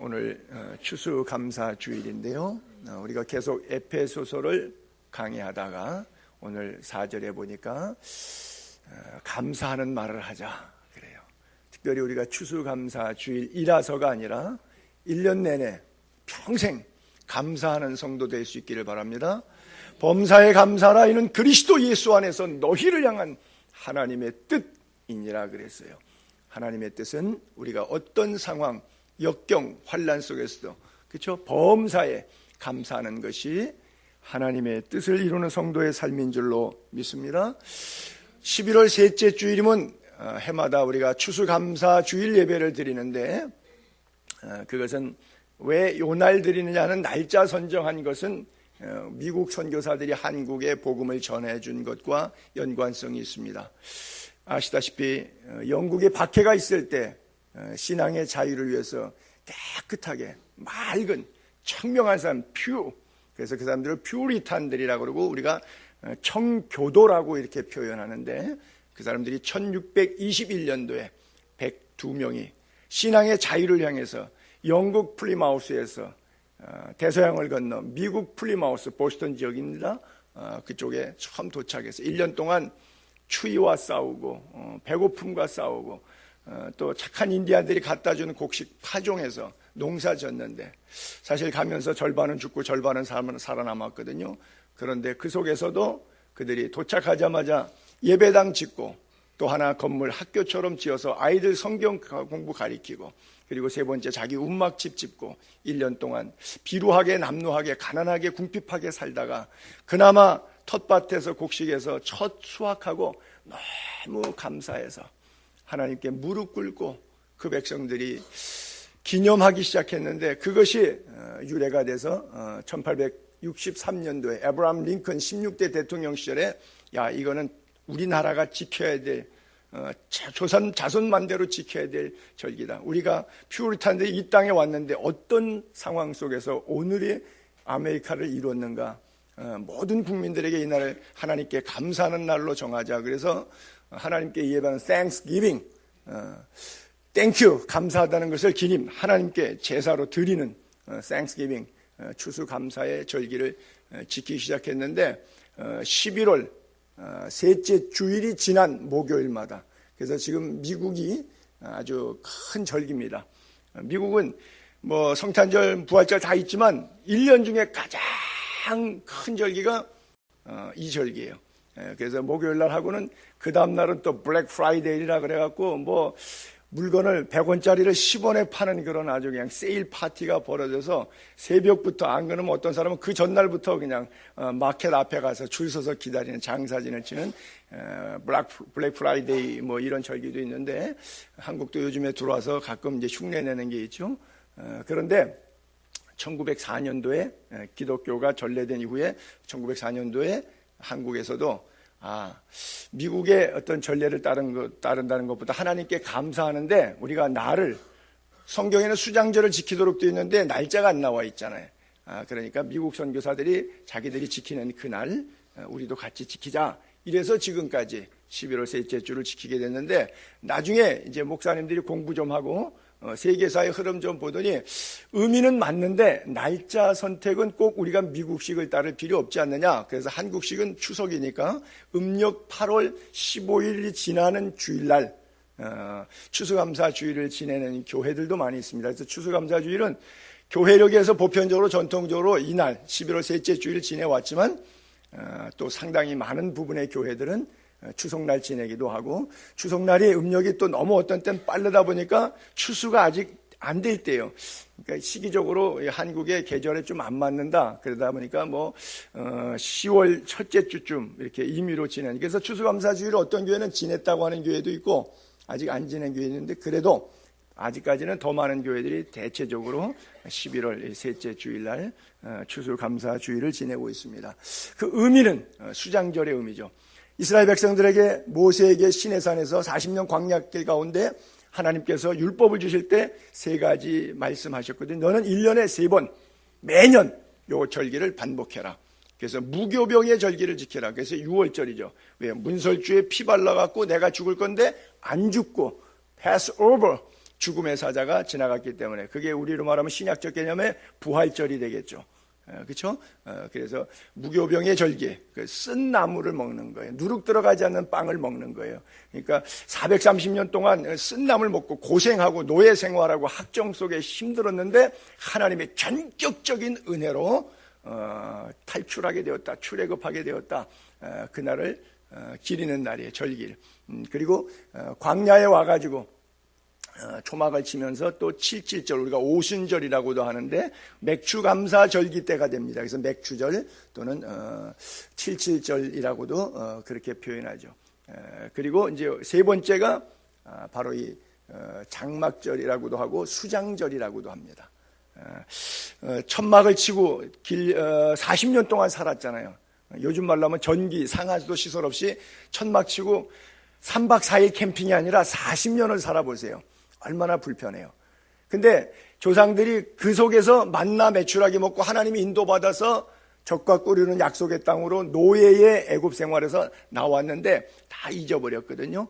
오늘 추수감사주일인데요. 우리가 계속 에베소서를 강의하다가 오늘 4절에 보니까 감사하는 말을 하자 그래요. 특별히 우리가 추수감사주일이라서가 아니라 1년 내내 평생 감사하는 성도 될 수 있기를 바랍니다. 범사에 감사하라. 이는 그리스도 예수 안에서 너희를 향한 하나님의 뜻이니라 그랬어요. 하나님의 뜻은 우리가 어떤 상황, 역경, 환난 속에서도 그렇죠? 범사에 감사하는 것이 하나님의 뜻을 이루는 성도의 삶인 줄로 믿습니다. 11월 셋째 주일이면 해마다 우리가 추수감사 주일 예배를 드리는데 그것은 왜 요 날 드리느냐는 날짜 선정한 것은 미국 선교사들이 한국에 복음을 전해준 것과 연관성이 있습니다. 아시다시피 영국에 박해가 있을 때 신앙의 자유를 위해서 깨끗하게 맑은 청명한 사람 그래서 그 사람들을 퓨리탄들이라고 그러고 우리가 청교도라고 이렇게 표현하는데 그 사람들이 1621년도에 102명이 신앙의 자유를 향해서 영국 플리마우스에서 대서양을 건너 미국 플리마우스 보스턴 지역입니다. 그쪽에 처음 도착해서 1년 동안 추위와 싸우고 배고픔과 싸우고 또 착한 인디안들이 갖다주는 곡식 파종해서 농사 졌는데 사실 가면서 절반은 죽고 절반은 살아남았거든요. 그런데 그 속에서도 그들이 도착하자마자 예배당 짓고 또 하나 건물 학교처럼 지어서 아이들 성경 공부 가리키고 그리고 세 번째 자기 움막집 짓고 1년 동안 비루하게 남루하게 가난하게 궁핍하게 살다가 그나마 텃밭에서 곡식에서 첫 수확하고 너무 감사해서 하나님께 무릎 꿇고 그 백성들이 기념하기 시작했는데 그것이 유래가 돼서 1863년도에 에브라함 링컨 16대 대통령 시절에 야 이거는 우리나라가 지켜야 될 조선 자손만대로 지켜야 될 절기다. 우리가 퓨리탄들이 이 땅에 왔는데 어떤 상황 속에서 오늘의 아메리카를 이뤘는가. 모든 국민들에게 이 날을 하나님께 감사하는 날로 정하자. 그래서 하나님께 예배하는 Thanksgiving, Thank you, 감사하다는 것을 기님 하나님께 제사로 드리는 Thanksgiving, 추수감사의 절기를 지키기 시작했는데 11월 셋째 주일이 지난 목요일마다 그래서 지금 미국이 아주 큰 절기입니다. 미국은 뭐 성탄절, 부활절 다 있지만 1년 중에 가장 큰 절기가 이 절기예요. 그래서 목요일날 하고는 그 다음날은 또 블랙 프라이데이라 그래갖고 뭐 물건을 100원짜리를 10원에 파는 그런 아주 그냥 세일 파티가 벌어져서 새벽부터 안 그러면 어떤 사람은 그 전날부터 그냥 마켓 앞에 가서 줄 서서 기다리는 장사진을 치는 블랙 프라이데이 뭐 이런 절기도 있는데 한국도 요즘에 들어와서 가끔 이제 흉내 내는 게 있죠. 그런데 1904년도에 기독교가 전래된 이후에 1904년도에 한국에서도 미국의 어떤 전례를 따른다는 것보다 하나님께 감사하는데 우리가 날을 성경에는 수장절을 지키도록 되어 있는데 날짜가 안 나와 있잖아요. 그러니까 미국 선교사들이 자기들이 지키는 그날 우리도 같이 지키자. 이래서 지금까지 11월 셋째 주를 지키게 됐는데 나중에 이제 목사님들이 공부 좀 하고 세계사의 흐름 좀 보더니 의미는 맞는데 날짜 선택은 꼭 우리가 미국식을 따를 필요 없지 않느냐. 그래서 한국식은 추석이니까 음력 8월 15일이 지나는 주일날 추수감사 주일을 지내는 교회들도 많이 있습니다. 그래서 추수감사 주일은 교회력에서 보편적으로 전통적으로 이날 11월 셋째 주일 지내왔지만 또 상당히 많은 부분의 교회들은 추석날 지내기도 하고 추석날이 음력이 또 너무 어떤 때는 빠르다 보니까 추수가 아직 안 될 때예요. 그러니까 시기적으로 한국의 계절에 좀 안 맞는다. 그러다 보니까 뭐 10월 첫째 주쯤 이렇게 임의로 지내는. 그래서 추수감사주일을 어떤 교회는 지냈다고 하는 교회도 있고 아직 안 지낸 교회도 있는데 그래도 아직까지는 더 많은 교회들이 대체적으로 11월 셋째 주일날 추수감사주일을 지내고 있습니다. 그 의미는 수장절의 의미죠. 이스라엘 백성들에게 모세에게 시내산에서 40년 광야길 가운데 하나님께서 율법을 주실 때 세 가지 말씀하셨거든요. 너는 1년에 3번 매년 요 절기를 반복해라. 그래서 무교병의 절기를 지켜라. 그래서 6월절이죠. 왜? 문설주에 피 발라갖고 내가 죽을 건데 안 죽고 pass over 죽음의 사자가 지나갔기 때문에 그게 우리로 말하면 신약적 개념의 부활절이 되겠죠. 그렇죠? 그래서 무교병의 절기, 쓴 나무를 먹는 거예요. 누룩 들어가지 않는 빵을 먹는 거예요. 그러니까 430년 동안 쓴 나무를 먹고 고생하고 노예 생활하고 학정 속에 힘들었는데 하나님의 전격적인 은혜로 탈출하게 되었다, 출애굽하게 되었다. 그날을 기리는 날이에요, 절기를. 그리고 광야에 와가지고 초막을 치면서 또 77절, 우리가 오순절이라고도 하는데 맥주 감사 절기 때가 됩니다. 그래서 맥주절 또는 77절이라고도 그렇게 표현하죠. 그리고 이제 세 번째가 바로 이 장막절이라고도 하고 수장절이라고도 합니다. 천막을 치고 40년 동안 살았잖아요. 요즘 말로 하면 전기, 상하수도 시설 없이 천막 치고 3박 4일 캠핑이 아니라 40년을 살아보세요. 얼마나 불편해요. 근데 조상들이 그 속에서 만나 매출하게 먹고 하나님이 인도받아서 적과 꿀이는 약속의 땅으로 노예의 애굽 생활에서 나왔는데 다 잊어버렸거든요.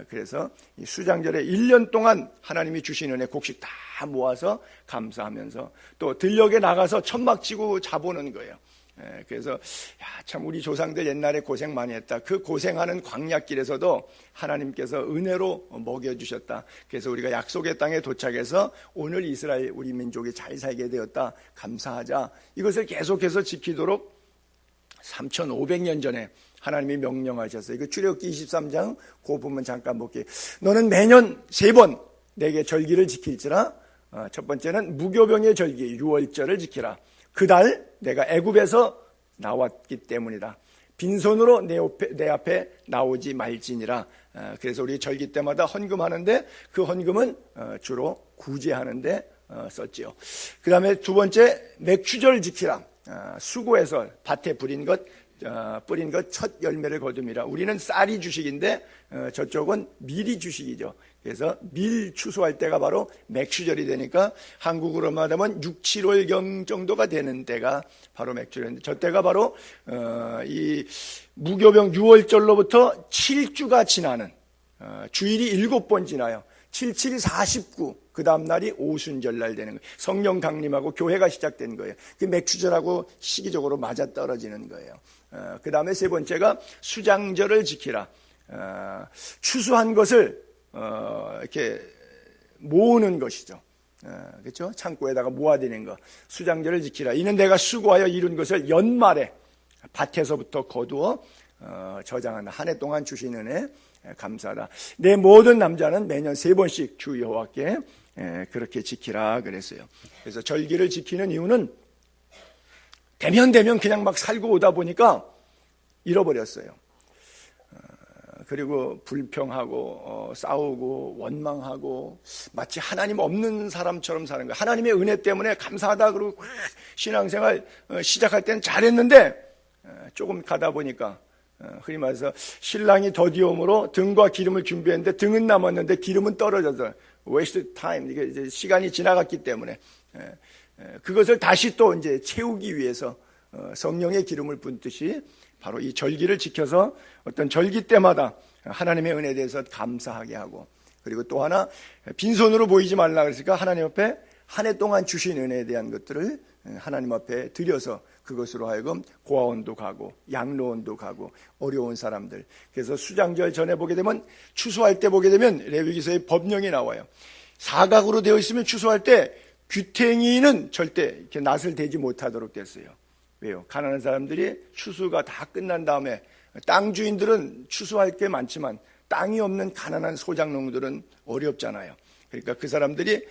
그래서 이 수장절에 1년 동안 하나님이 주신 은혜 곡식 다 모아서 감사하면서 또 들녘에 나가서 천막 치고 자보는 거예요. 그래서 참 우리 조상들 옛날에 고생 많이 했다. 그 고생하는 광야길에서도 하나님께서 은혜로 먹여주셨다. 그래서 우리가 약속의 땅에 도착해서 오늘 이스라엘 우리 민족이 잘 살게 되었다. 감사하자. 이것을 계속해서 지키도록 3500년 전에 하나님이 명령하셨어요. 그 출애굽기 23장 그 부분 잠깐 볼게요. 너는 매년 3번 내게 절기를 지킬지라. 첫 번째는 무교병의 절기 유월절을 지키라. 그달 내가 애굽에서 나왔기 때문이다. 빈손으로 내 앞에 나오지 말지니라. 그래서 우리 절기 때마다 헌금하는데 그 헌금은 주로 구제하는데 썼지요. 그 다음에 두 번째 맥추절 지키라. 수고해서 밭에 뿌린 것 첫 열매를 거둠이라. 우리는 쌀이 주식인데 저쪽은 밀이 주식이죠. 그래서 밀 추수할 때가 바로 맥추절이 되니까 한국으로 말하면 6, 7월경 정도가 되는 때가 바로 맥추절인데 저 때가 바로 이 무교병 6월절로부터 7주가 지나는 주일이 7번 지나요. 77, 49, 그 다음 날이 오순절날 되는 거예요. 성령 강림하고 교회가 시작된 거예요. 그 맥추절하고 시기적으로 맞아떨어지는 거예요. 그 다음에 세 번째가 수장절을 지키라. 추수한 것을 이렇게 모으는 것이죠. 그렇죠? 창고에다가 모아두는 거. 수장절을 지키라. 이는 내가 수고하여 이룬 것을 연말에 밭에서부터 거두어 저장한다. 한 해 동안 주신 은혜 감사하다. 내 모든 남자는 매년 3번씩 주 여호와께 그렇게 지키라 그랬어요. 그래서 절기를 지키는 이유는 되면 그냥 막 살고 오다 보니까 잃어버렸어요. 그리고 불평하고 싸우고 원망하고 마치 하나님 없는 사람처럼 사는 거예요. 하나님의 은혜 때문에 감사하다 그러고 신앙생활 시작할 때는 잘했는데 조금 가다 보니까 흔히 말해서 신랑이 더디움으로 등과 기름을 준비했는데 등은 남았는데 기름은 떨어져서 waste time, 이게 이제 시간이 지나갔기 때문에 그것을 다시 또 이제 채우기 위해서 성령의 기름을 붓듯이 바로 이 절기를 지켜서 어떤 절기 때마다 하나님의 은혜에 대해서 감사하게 하고, 그리고 또 하나 빈손으로 보이지 말라 그랬으니까 하나님 앞에 한 해 동안 주신 은혜에 대한 것들을 하나님 앞에 드려서 그것으로 하여금 고아원도 가고 양로원도 가고 어려운 사람들. 그래서 수장절 전에 보게 되면 추수할 때 보게 되면 레위기서의 법령이 나와요. 사각으로 되어 있으면 추수할 때 귀탱이는 절대 이렇게 낫을 대지 못하도록 됐어요. 왜요? 가난한 사람들이 추수가 다 끝난 다음에 땅 주인들은 추수할 게 많지만 땅이 없는 가난한 소작농들은 어렵잖아요. 그러니까 그 사람들이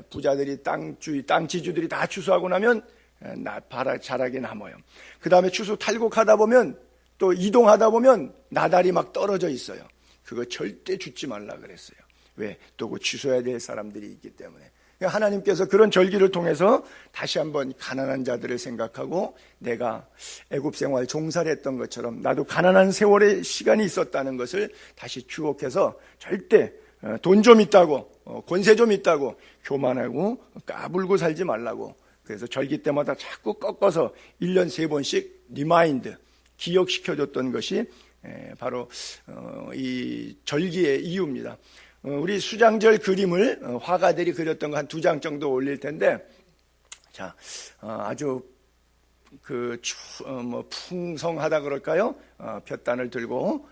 부자들이 땅 지주들이 다 추수하고 나면 자라게 남아요. 그 다음에 추수 탈곡하다 보면 또 이동하다 보면 나달이 막 떨어져 있어요. 그거 절대 줍지 말라 그랬어요. 왜? 또 그 취소해야 될 사람들이 있기 때문에. 하나님께서 그런 절기를 통해서 다시 한번 가난한 자들을 생각하고 내가 애굽 생활 종사를 했던 것처럼 나도 가난한 세월의 시간이 있었다는 것을 다시 추억해서 절대 돈 좀 있다고 권세 좀 있다고 교만하고 까불고 살지 말라고. 그래서 절기 때마다 자꾸 꺾어서 1년 3번씩 리마인드 기억시켜줬던 것이 바로 이 절기의 이유입니다. 우리 수장절 그림을 화가들이 그렸던 거 한 2장 정도 올릴 텐데, 자, 아주 풍성하다 그럴까요? 볕단을 들고,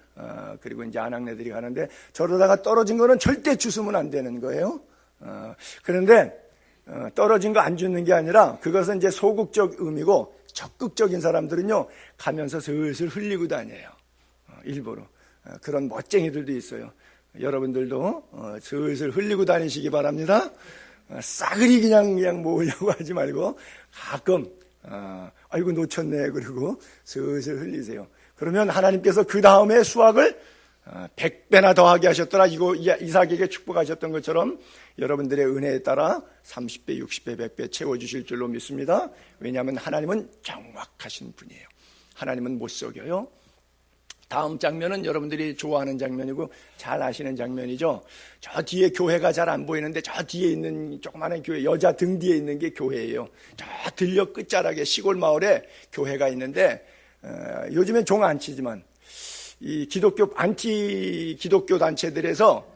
그리고 이제 아낙네들이 가는데, 저러다가 떨어진 거는 절대 주우면 안 되는 거예요. 그런데, 떨어진 거 안 주는 게 아니라, 그것은 이제 소극적 의미고, 적극적인 사람들은요, 가면서 슬슬 흘리고 다녀요. 일부러. 그런 멋쟁이들도 있어요. 여러분들도 슬슬 흘리고 다니시기 바랍니다. 싸그리 그냥 모으려고 하지 말고, 가끔, 아이고 놓쳤네 그리고 슬슬 흘리세요. 그러면 하나님께서 그 다음에 수확을 100배나 더하게 하셨더라. 이삭에게 축복하셨던 것처럼 여러분들의 은혜에 따라 30배, 60배, 100배 채워주실 줄로 믿습니다. 왜냐하면 하나님은 정확하신 분이에요. 하나님은 못 속여요. 다음 장면은 여러분들이 좋아하는 장면이고 잘 아시는 장면이죠. 저 뒤에 교회가 잘 안 보이는데 저 뒤에 있는 조그마한 교회, 여자 등 뒤에 있는 게 교회예요. 저 들녘 끝자락에 시골 마을에 교회가 있는데 요즘엔 종 안 치지만 이 안티 기독교 단체들에서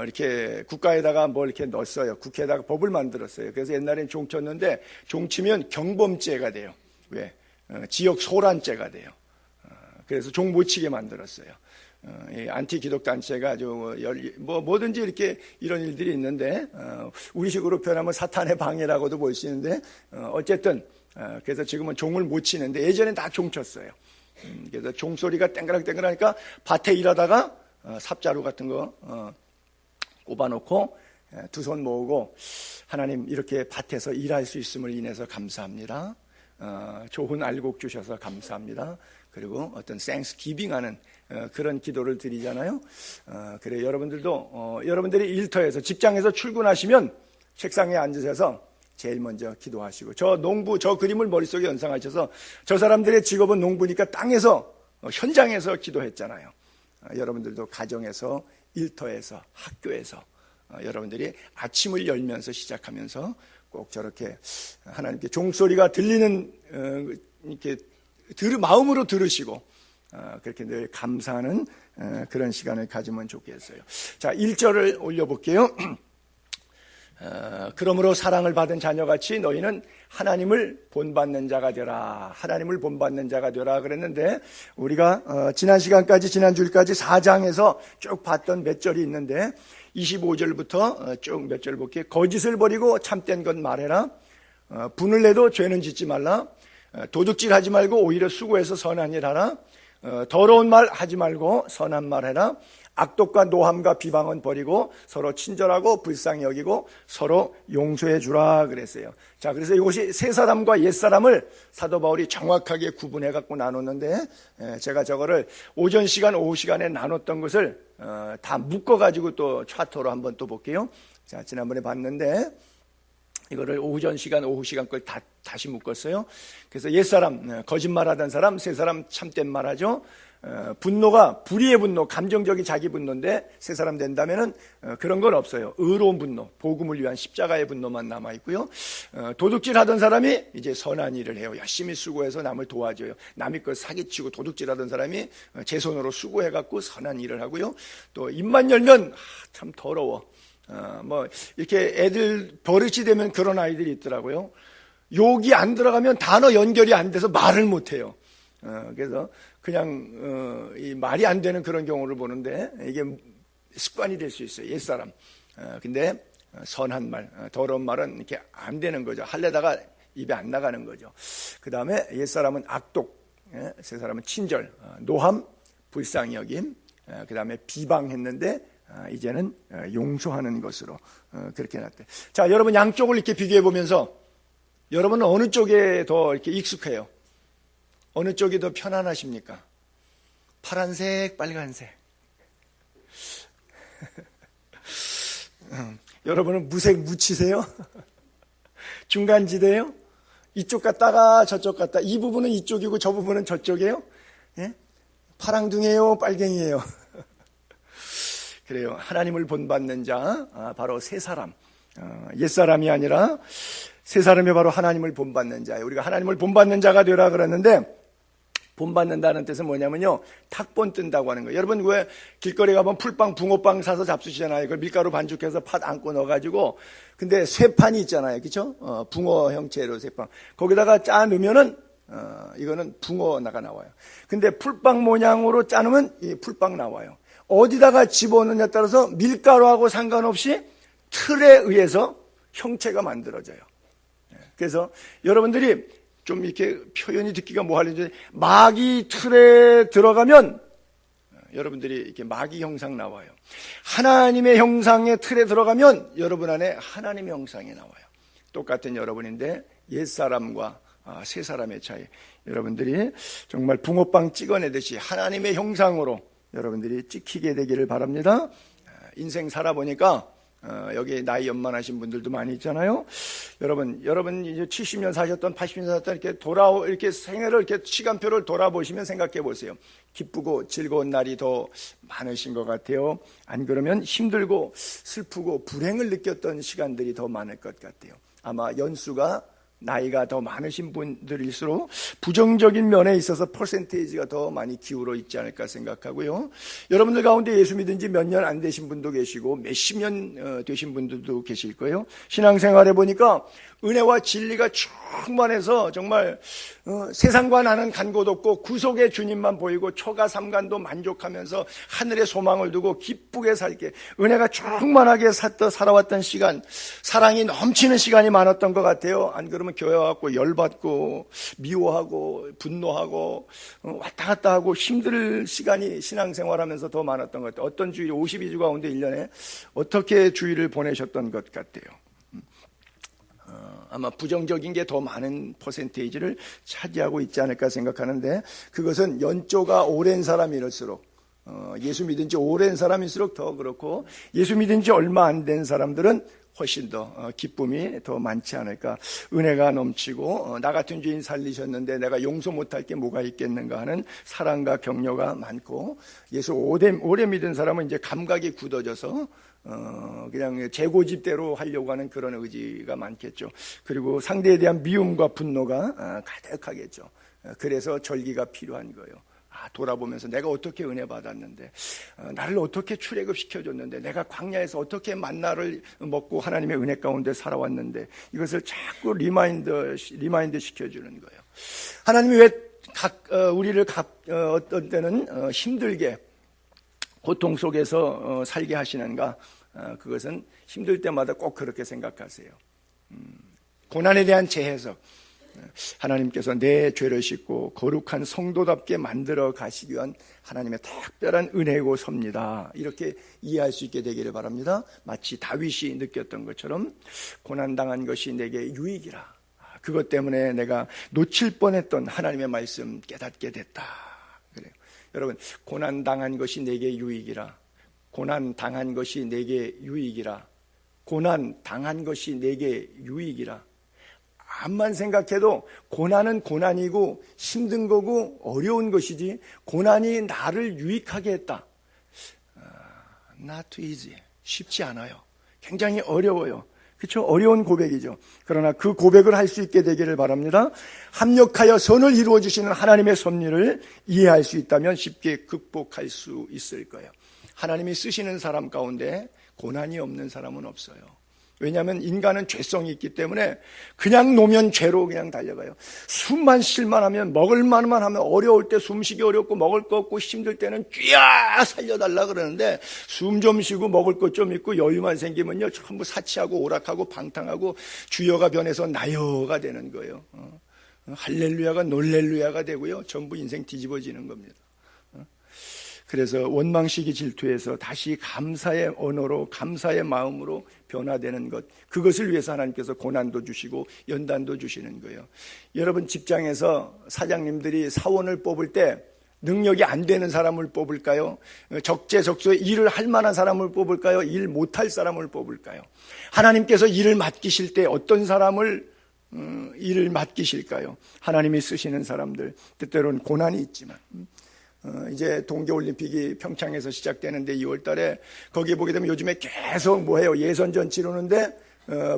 이렇게 국가에다가 뭘 이렇게 넣었어요. 국회에다가 법을 만들었어요. 그래서 옛날엔 종 쳤는데 종 치면 경범죄가 돼요. 왜? 지역 소란죄가 돼요. 그래서 종 못 치게 만들었어요. 안티 기독 단체가 아주 뭐든지 이렇게 이런 일들이 있는데 우리식으로 표현하면 사탄의 방해라고도 볼 수 있는데 어쨌든 그래서 지금은 종을 못 치는데 예전엔 다 종 쳤어요. 그래서 종소리가 땡그락땡그락하니까 밭에 일하다가 삽자루 같은 거 꼽아놓고 두 손 모으고 하나님 이렇게 밭에서 일할 수 있음을 인해서 감사합니다. 좋은 알곡 주셔서 감사합니다. 그리고 어떤 땡스기빙하는 그런 기도를 드리잖아요. 그래 여러분들도 여러분들이 일터에서 직장에서 출근하시면 책상에 앉으셔서 제일 먼저 기도하시고 저 그림을 머릿속에 연상하셔서 저 사람들의 직업은 농부니까 땅에서 현장에서 기도했잖아요. 여러분들도 가정에서 일터에서 학교에서 여러분들이 아침을 열면서 시작하면서 꼭 저렇게 하나님께 종소리가 들리는 이렇게 마음으로 들으시고 그렇게 늘 감사하는 그런 시간을 가지면 좋겠어요. 자, 1절을 올려볼게요. 그러므로 사랑을 받은 자녀같이 너희는 하나님을 본받는 자가 되라. 하나님을 본받는 자가 되라 그랬는데 우리가 지난 주일까지 4장에서 쭉 봤던 몇 절이 있는데 25절부터 쭉 몇 절 볼게요. 거짓을 버리고 참된 것 말해라. 분을 내도 죄는 짓지 말라. 도둑질하지 말고 오히려 수고해서 선한 일 하라. 더러운 말 하지 말고 선한 말 해라. 악독과 노함과 비방은 버리고 서로 친절하고 불쌍히 여기고 서로 용서해 주라 그랬어요. 자, 그래서 이것이 새 사람과 옛 사람을 사도 바울이 정확하게 구분해 갖고 나눴는데 제가 저거를 오전 시간, 오후 시간에 나눴던 것을 다 묶어 가지고 또 차트로 한번 또 볼게요. 자, 지난번에 봤는데 이거를 오전 시간, 오후 시간 걸 다시 묶었어요. 그래서 옛사람, 거짓말하던 사람, 새 사람 참된 말하죠. 분노가 불의의 분노, 감정적인 자기 분노인데 새 사람 된다면은 그런 건 없어요. 의로운 분노, 복음을 위한 십자가의 분노만 남아 있고요. 도둑질하던 사람이 이제 선한 일을 해요. 열심히 수고해서 남을 도와줘요. 남의 걸 사기치고 도둑질하던 사람이 제 손으로 수고해갖고 선한 일을 하고요. 또 입만 열면 참 더러워. 이렇게 애들 버릇이 되면 그런 아이들이 있더라고요. 욕이 안 들어가면 단어 연결이 안 돼서 말을 못 해요. 그래서 그냥 이 말이 안 되는 그런 경우를 보는데 이게 습관이 될 수 있어요. 옛사람. 근데 선한 말, 더러운 말은 이렇게 안 되는 거죠. 할래다가 입에 안 나가는 거죠. 그 다음에 옛사람은 악독, 새 사람은 친절, 노함, 불쌍히 여김, 그 다음에 비방했는데 이제는 용서하는 것으로 그렇게 났대. 자, 여러분 양쪽을 이렇게 비교해 보면서 여러분은 어느 쪽에 더 이렇게 익숙해요? 어느 쪽이 더 편안하십니까? 파란색, 빨간색. 여러분은 무색 무치세요? 중간지대요? 이쪽 갔다가 저쪽 갔다. 이 부분은 이쪽이고 저 부분은 저쪽이에요? 예? 파랑둥이에요? 빨갱이에요? 그래요. 하나님을 본받는 자, 바로 새 사람. 옛사람이 아니라 새 사람이 바로 하나님을 본받는 자예요. 우리가 하나님을 본받는 자가 되라 그랬는데 본받는다는 뜻은 뭐냐면요, 탁본 뜬다고 하는 거예요. 여러분 왜 길거리 가면 풀빵, 붕어빵 사서 잡수시잖아요. 그걸 밀가루 반죽해서 팥 안고 넣어가지고, 근데 쇠판이 있잖아요, 그렇죠? 붕어 형체로 쇠빵. 거기다가 짜 넣으면은 이거는 붕어가 나와요. 근데 풀빵 모양으로 짜놓으면 이 풀빵 나와요. 어디다가 집어넣느냐에 따라서 밀가루하고 상관없이 틀에 의해서 형체가 만들어져요. 그래서 여러분들이 좀 이렇게 표현이 듣기가 뭐하는지, 마귀 틀에 들어가면 여러분들이 이렇게 마귀 형상 나와요. 하나님의 형상의 틀에 들어가면 여러분 안에 하나님의 형상이 나와요. 똑같은 여러분인데 옛사람과 새 사람의 차이. 여러분들이 정말 붕어빵 찍어내듯이 하나님의 형상으로 여러분들이 찍히게 되기를 바랍니다. 인생 살아보니까 여기 나이 연만하신 분들도 많이 있잖아요. 여러분 이제 70년 사셨던 80년 사셨던 이렇게 생애를 이렇게 시간표를 돌아보시면 생각해 보세요. 기쁘고 즐거운 날이 더 많으신 것 같아요. 안 그러면 힘들고 슬프고 불행을 느꼈던 시간들이 더 많을 것 같아요. 아마 연수가 나이가 더 많으신 분들일수록 부정적인 면에 있어서 퍼센테이지가 더 많이 기울어 있지 않을까 생각하고요. 여러분들 가운데 예수 믿은 지 몇 년 안 되신 분도 계시고 몇십 년 되신 분들도 계실 거예요. 신앙생활해 보니까 은혜와 진리가 충만해서 정말 세상과 나는 간 곳 없고 구속의 주님만 보이고 초가 삼간도 만족하면서 하늘에 소망을 두고 기쁘게 살게, 은혜가 충만하게 살아왔던 시간, 사랑이 넘치는 시간이 많았던 것 같아요. 안 그러면 교회 와갖고 열받고 미워하고 분노하고 왔다 갔다 하고 힘들 시간이 신앙생활하면서 더 많았던 것 같아요. 어떤 주일 52주 가운데 1년에 어떻게 주일을 보내셨던 것 같아요. 아마 부정적인 게 더 많은 퍼센테이지를 차지하고 있지 않을까 생각하는데, 그것은 연조가 오랜 사람일수록, 예수 믿은 지 오랜 사람일수록 더 그렇고, 예수 믿은 지 얼마 안 된 사람들은 훨씬 더 기쁨이 더 많지 않을까. 은혜가 넘치고 나 같은 죄인 살리셨는데 내가 용서 못할 게 뭐가 있겠는가 하는 사랑과 격려가 많고, 예수 오래 믿은 사람은 이제 감각이 굳어져서 그냥 재고집대로 하려고 하는 그런 의지가 많겠죠. 그리고 상대에 대한 미움과 분노가 가득하겠죠. 그래서 절기가 필요한 거예요. 돌아보면서 내가 어떻게 은혜 받았는데, 나를 어떻게 출애굽 시켜줬는데, 내가 광야에서 어떻게 만나를 먹고 하나님의 은혜 가운데 살아왔는데, 이것을 자꾸 리마인드 시켜주는 거예요. 하나님이 왜 우리를 어떤 때는 힘들게 고통 속에서 살게 하시는가? 그것은 힘들 때마다 꼭 그렇게 생각하세요. 고난에 대한 재해석. 하나님께서 내 죄를 씻고 거룩한 성도답게 만들어 가시기 위한 하나님의 특별한 은혜고 섭니다. 이렇게 이해할 수 있게 되기를 바랍니다. 마치 다윗이 느꼈던 것처럼 고난당한 것이 내게 유익이라. 그것 때문에 내가 놓칠 뻔했던 하나님의 말씀 깨닫게 됐다. 그래요. 여러분, 고난당한 것이 내게 유익이라. 고난당한 것이 내게 유익이라. 고난당한 것이 내게 유익이라. 암만 생각해도 고난은 고난이고 힘든 거고 어려운 것이지, 고난이 나를 유익하게 했다. Not easy. 쉽지 않아요. 굉장히 어려워요. 그렇죠? 어려운 고백이죠. 그러나 그 고백을 할 수 있게 되기를 바랍니다. 합력하여 선을 이루어 주시는 하나님의 섭리를 이해할 수 있다면 쉽게 극복할 수 있을 거예요. 하나님이 쓰시는 사람 가운데 고난이 없는 사람은 없어요. 왜냐하면 인간은 죄성이 있기 때문에 그냥 놓으면 죄로 그냥 달려가요. 숨만 쉴만 하면, 먹을 만만 하면, 어려울 때 숨쉬기 어렵고 먹을 거 없고 힘들 때는 쥐야 살려달라 그러는데, 숨 좀 쉬고 먹을 것 좀 있고 여유만 생기면요 전부 사치하고 오락하고 방탕하고 주여가 변해서 나여가 되는 거예요. 할렐루야가 놀렐루야가 되고요, 전부 인생 뒤집어지는 겁니다. 그래서 원망시기 질투에서 다시 감사의 언어로, 감사의 마음으로 변화되는 것, 그것을 위해서 하나님께서 고난도 주시고 연단도 주시는 거예요. 여러분, 직장에서 사장님들이 사원을 뽑을 때 능력이 안 되는 사람을 뽑을까요? 적재적소에 일을 할 만한 사람을 뽑을까요? 일 못할 사람을 뽑을까요? 하나님께서 일을 맡기실 때 어떤 사람을 일을 맡기실까요? 하나님이 쓰시는 사람들, 때때로는 고난이 있지만, 이제 동계올림픽이 평창에서 시작되는데 2월 달에 거기에 보게 되면 요즘에 계속 뭐해요? 예선전 치르는데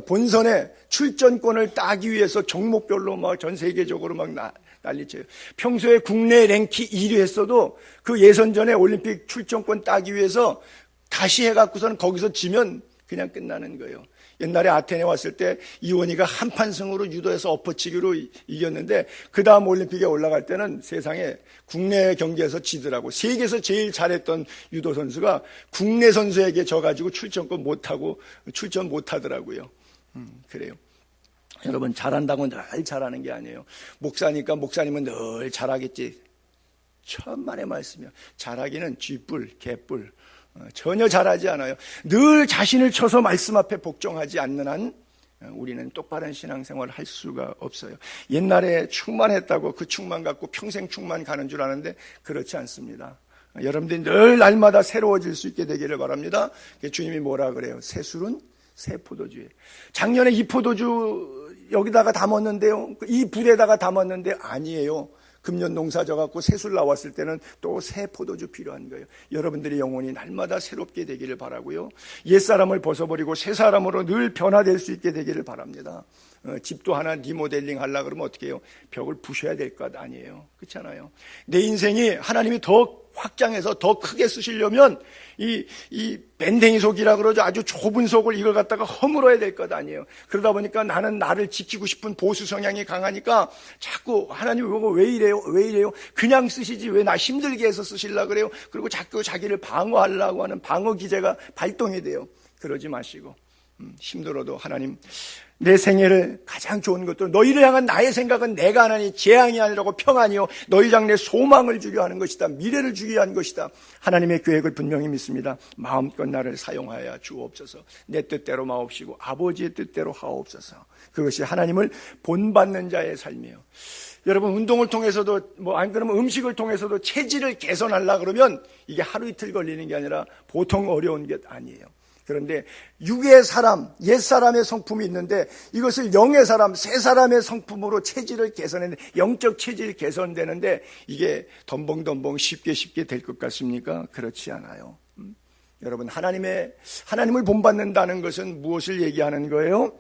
본선에 출전권을 따기 위해서 종목별로 막 전 세계적으로 막 난리쳐요. 평소에 국내 랭킹 1위 했어도 그 예선전에 올림픽 출전권 따기 위해서 다시 해갖고서는 거기서 지면 그냥 끝나는 거예요. 옛날에 아테네 왔을 때 이원희가 한판승으로 유도해서 엎어치기로 이겼는데 그 다음 올림픽에 올라갈 때는 세상에 국내 경기에서 지더라고. 세계에서 제일 잘했던 유도 선수가 국내 선수에게 져가지고 출전 못하더라고요. 그래요. 여러분, 잘한다고 늘 잘하는 게 아니에요. 목사니까 목사님은 늘 잘하겠지. 천만의 말씀이요. 잘하기는 쥐뿔, 개뿔. 전혀 잘하지 않아요. 늘 자신을 쳐서 말씀 앞에 복종하지 않는 한 우리는 똑바른 신앙생활을 할 수가 없어요. 옛날에 충만했다고 그 충만 갖고 평생 충만 가는 줄 아는데 그렇지 않습니다. 여러분들이 늘 날마다 새로워질 수 있게 되기를 바랍니다. 주님이 뭐라 그래요? 새 술은 새 포도주에. 작년에 이 포도주 여기다가 담았는데요. 이 불에다가 담았는데 아니에요. 금년 농사 져갖고 새술 나왔을 때는 또 새 포도주 필요한 거예요. 여러분들의 영혼이 날마다 새롭게 되기를 바라고요. 옛사람을 벗어버리고 새 사람으로 늘 변화될 수 있게 되기를 바랍니다. 집도 하나 리모델링 하려고 그러면 어떻게 해요? 벽을 부셔야 될 것 아니에요. 그렇잖아요. 내 인생이 하나님이 더 확장해서 더 크게 쓰시려면 이 밴댕이 속이라 그러죠. 아주 좁은 속을 이걸 갖다가 허물어야 될 것 아니에요. 그러다 보니까 나는 나를 지키고 싶은 보수 성향이 강하니까 자꾸 하나님 이거 왜 이래요? 그냥 쓰시지 왜 나 힘들게 해서 쓰시려고 그래요? 그리고 자꾸 자기를 방어하려고 하는 방어 기제가 발동이 돼요. 그러지 마시고 힘들어도 하나님 내 생애를 가장 좋은 것도 너희를 향한 나의 생각은 내가 하나니 재앙이 아니라고 평안이요 너희 장래 소망을 주려 하는 것이다. 미래를 주기 위한 것이다. 하나님의 계획을 분명히 믿습니다. 마음껏 나를 사용하여 주옵소서. 내 뜻대로 마옵시고 아버지의 뜻대로 하옵소서. 그것이 하나님을 본받는 자의 삶이에요. 여러분 운동을 통해서도 안 그러면 음식을 통해서도 체질을 개선하려고 그러면 이게 하루 이틀 걸리는 게 아니라 보통 어려운 게 아니에요. 그런데 육의 사람, 옛사람의 성품이 있는데 이것을 영의 사람, 새 사람의 성품으로 체질을 개선했는데 영적 체질이 개선되는데 이게 덤벙덤벙 쉽게 될 것 같습니까? 그렇지 않아요. 여러분 하나님을 본받는다는 것은 무엇을 얘기하는 거예요?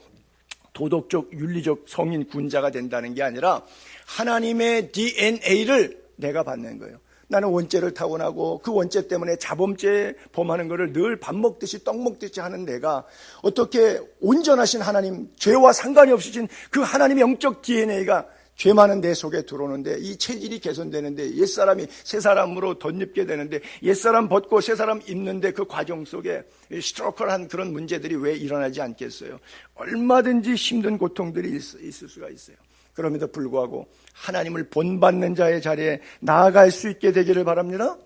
도덕적, 윤리적 성인 군자가 된다는 게 아니라 하나님의 DNA를 내가 받는 거예요. 나는 원죄를 타고나고 그 원죄 때문에 자범죄 범하는 것을 늘 밥 먹듯이 떡 먹듯이 하는 내가 어떻게 온전하신 하나님, 죄와 상관이 없으신 그 하나님의 영적 DNA가 죄 많은 내 속에 들어오는데 이 체질이 개선되는데 옛사람이 새사람으로 덧입게 되는데 옛사람 벗고 새사람 입는데 그 과정 속에 스트러클한 그런 문제들이 왜 일어나지 않겠어요? 얼마든지 힘든 고통들이 있을 수가 있어요. 그럼에도 불구하고 하나님을 본받는 자의 자리에 나아갈 수 있게 되기를 바랍니다.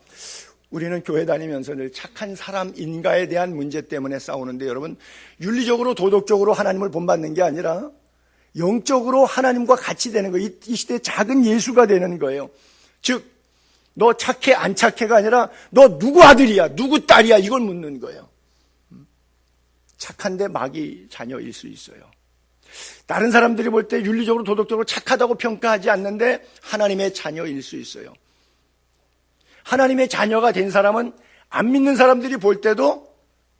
우리는 교회 다니면서 늘 착한 사람인가에 대한 문제 때문에 싸우는데 여러분 윤리적으로 도덕적으로 하나님을 본받는 게 아니라 영적으로 하나님과 같이 되는 거예요. 이 시대의 작은 예수가 되는 거예요. 즉 너 착해 안 착해가 아니라 너 누구 아들이야 누구 딸이야 이걸 묻는 거예요. 착한데 마귀 자녀일 수 있어요. 다른 사람들이 볼 때 윤리적으로 도덕적으로 착하다고 평가하지 않는데 하나님의 자녀일 수 있어요. 하나님의 자녀가 된 사람은 안 믿는 사람들이 볼 때도